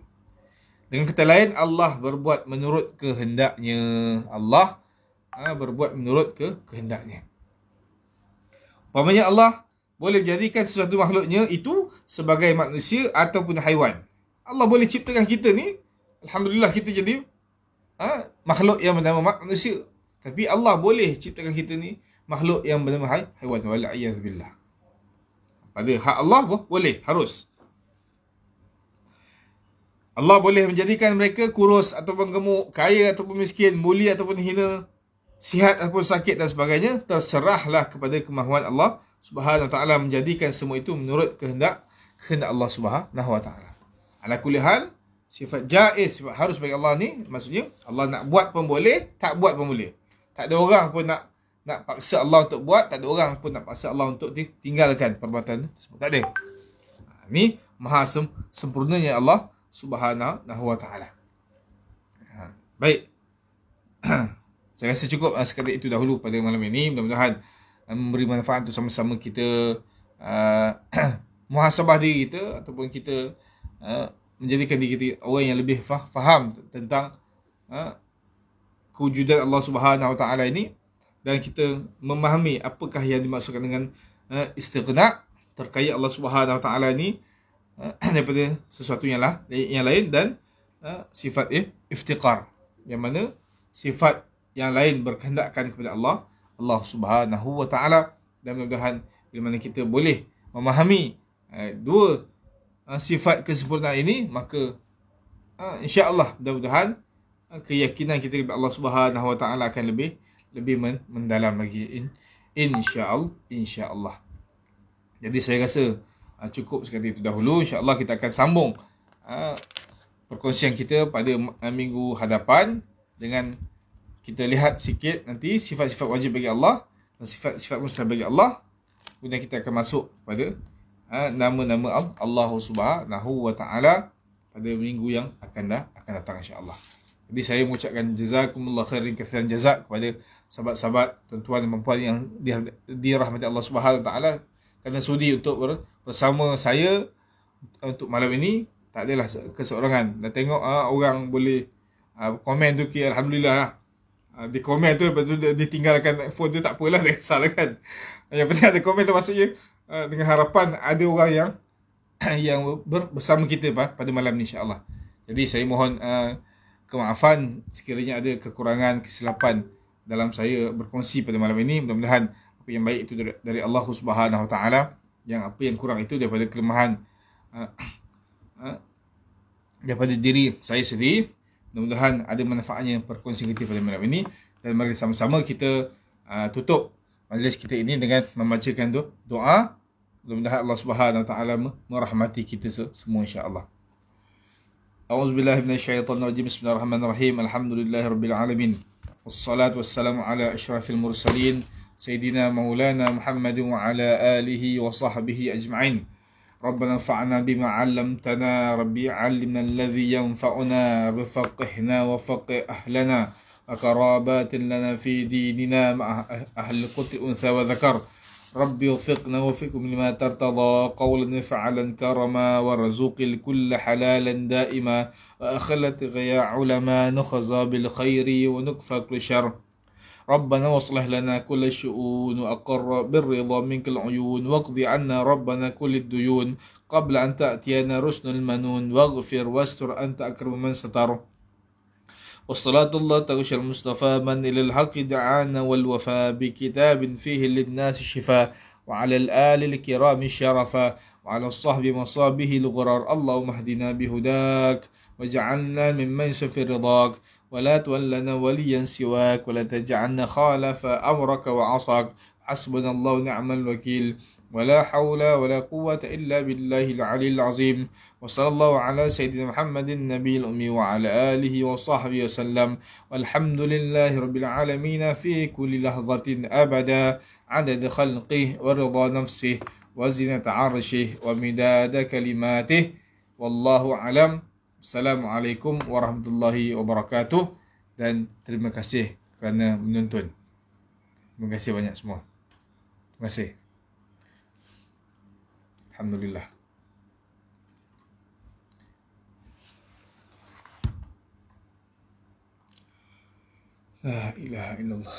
Dengan kata lain, Allah berbuat menurut kehendaknya. Allah berbuat menurut kehendaknya. Umpamanya Allah boleh menjadikan sesuatu makhluknya itu sebagai manusia ataupun haiwan. Allah boleh ciptakan kita ni, alhamdulillah kita jadi makhluk yang bernama manusia. Tapi Allah boleh ciptakan kita ni makhluk yang bernama haiwan. Wala'iyadzubillah. Pada hak Allah boleh, harus. Allah boleh menjadikan mereka kurus ataupun gemuk, kaya ataupun miskin, mulia ataupun hina, sihat ataupun sakit dan sebagainya. Terserahlah kepada kemahuan Allah Subhanahu Wa Taala menjadikan semua itu menurut kehendak Allah Subhanahu Wa Taala. Ala kulli hal, sifat jaiz, sifat harus bagi Allah ni, maksudnya Allah nak buat pun boleh, tak buat pun boleh. Tak ada orang pun nak paksa Allah untuk buat, tak ada orang pun nak paksa Allah untuk tinggalkan perbuatan tersebut. Tak ada. Ni maha sempurnanya Allah Subhanahu Wa Taala. Baik. Saya rasa cukup sekadar itu dahulu pada malam ini. Mudah-mudahan memberi manfaat untuk sama-sama kita muhasabah diri kita, ataupun kita menjadikan diri kita orang yang lebih faham tentang kewujudan Allah Subhanahu Wa Taala ini, dan kita memahami apakah yang dimaksudkan dengan istighna terkait Allah Subhanahu Wa Taala ini, daripada sesuatu yang lain, dan sifat iftiqar, yang mana sifat yang lain berkehendakkan kepada Allah Subhanahu wa taala. Dan mudah-mudahan bila mana kita boleh memahami dua sifat kesempurnaan ini, maka insya-Allah mudah-mudahan keyakinan kita kepada Allah Subhanahu wa taala akan lebih mendalam lagi, insya-Allah. Jadi saya rasa cukup sekali itu dahulu. Insya-Allah kita akan sambung perkongsian kita pada minggu hadapan, dengan kita lihat sikit nanti sifat-sifat wajib bagi Allah dan sifat-sifat mustahil bagi Allah. Kemudian kita akan masuk pada nama-nama Allah Subhanahu wa taala pada minggu yang akan datang, insya-Allah. Jadi saya mengucapkan jazakumullah khairan katsiran jazak kepada sahabat-sahabat, tuan-tuan dan puan yang dirahmati Allah Subhanahu wa taala, kerana sudi untuk bersama saya untuk malam ini. Tak adalah keseorangan. Dan tengok orang boleh komen tu, alhamdulillah. Dia komen tu, lepas tu dia tinggalkan phone tu, tak apalah, dia salah kan. Yang penting ada komen tu, maksudnya dengan harapan ada orang yang bersama kita pada malam ni, insya-Allah. Jadi saya mohon kemaafan sekiranya ada kekurangan, kesilapan dalam saya berkongsi pada malam ini. Mudah-mudahan apa yang baik itu dari Allah Subhanahu wa taala, yang apa yang kurang itu daripada kelemahan daripada diri saya sendiri. Mudah-mudahan ada manfaatnya perkongsian kita pada malam ini. Dan mari sama-sama kita tutup majlis kita ini dengan membacakan doa. Mudah-mudahan Allah Subhanahu wa taala merahmati kita semua, insya-Allah. A'udzubillahi minasyaitonir rajim. Bismillahirrahmanirrahim. Alhamdulillahirabbil alamin. Wassalatu wassalamu ala asyrafil mursalin sayyidina maulana Muhammadin wa ala alihi wa sahbihi ajma'in. ربنا انفعنا بما علمتنا ربي علمنا الذي ينفعنا بفقهنا وفقه أهلنا وقرابات لنا في ديننا مع أهل القتل أنثى وذكر ربي وفقنا وفقكم لما ترتضى قولا فعلا كرما ورزوق الكل حلالا دائما وأخلت غيا علما نخزى بالخير ونكفى كل شر ربنا واصلح لنا كل الشؤون وأقر بالرضا منك العيون واقض عنا ربنا كل الديون قبل أن تأتينا رسل المنون واغفر واستر أنت أكرم من ستر والصلاة الله تغشى المصطفى من إلى الحق دعانا والوفاء بكتاب فيه للناس الشفاء وعلى الآل الكرام الشرفا وعلى الصحب مصابه الغرار اللهم اهدنا بهداك وجعلنا ممن سفر رضاك ولا تولنا وليا سواك ولا تجعلنا خالف أمرك وعصاك حسبنا الله ونعم الوكيل ولا حول ولا قوة إلا بالله العلي العظيم وصلى الله على سيدنا محمد النبي الأمي وعلى آله وصحبه وسلم والحمد لله رب العالمين في كل لحظة أبدا عدد خلقه ورضا نفسه وزنة عرشه ومداد كلماته والله أعلم. Assalamualaikum warahmatullahi wabarakatuh. Dan terima kasih kerana menonton. Terima kasih banyak semua. Terima kasih. Alhamdulillah. La ilaha illallah.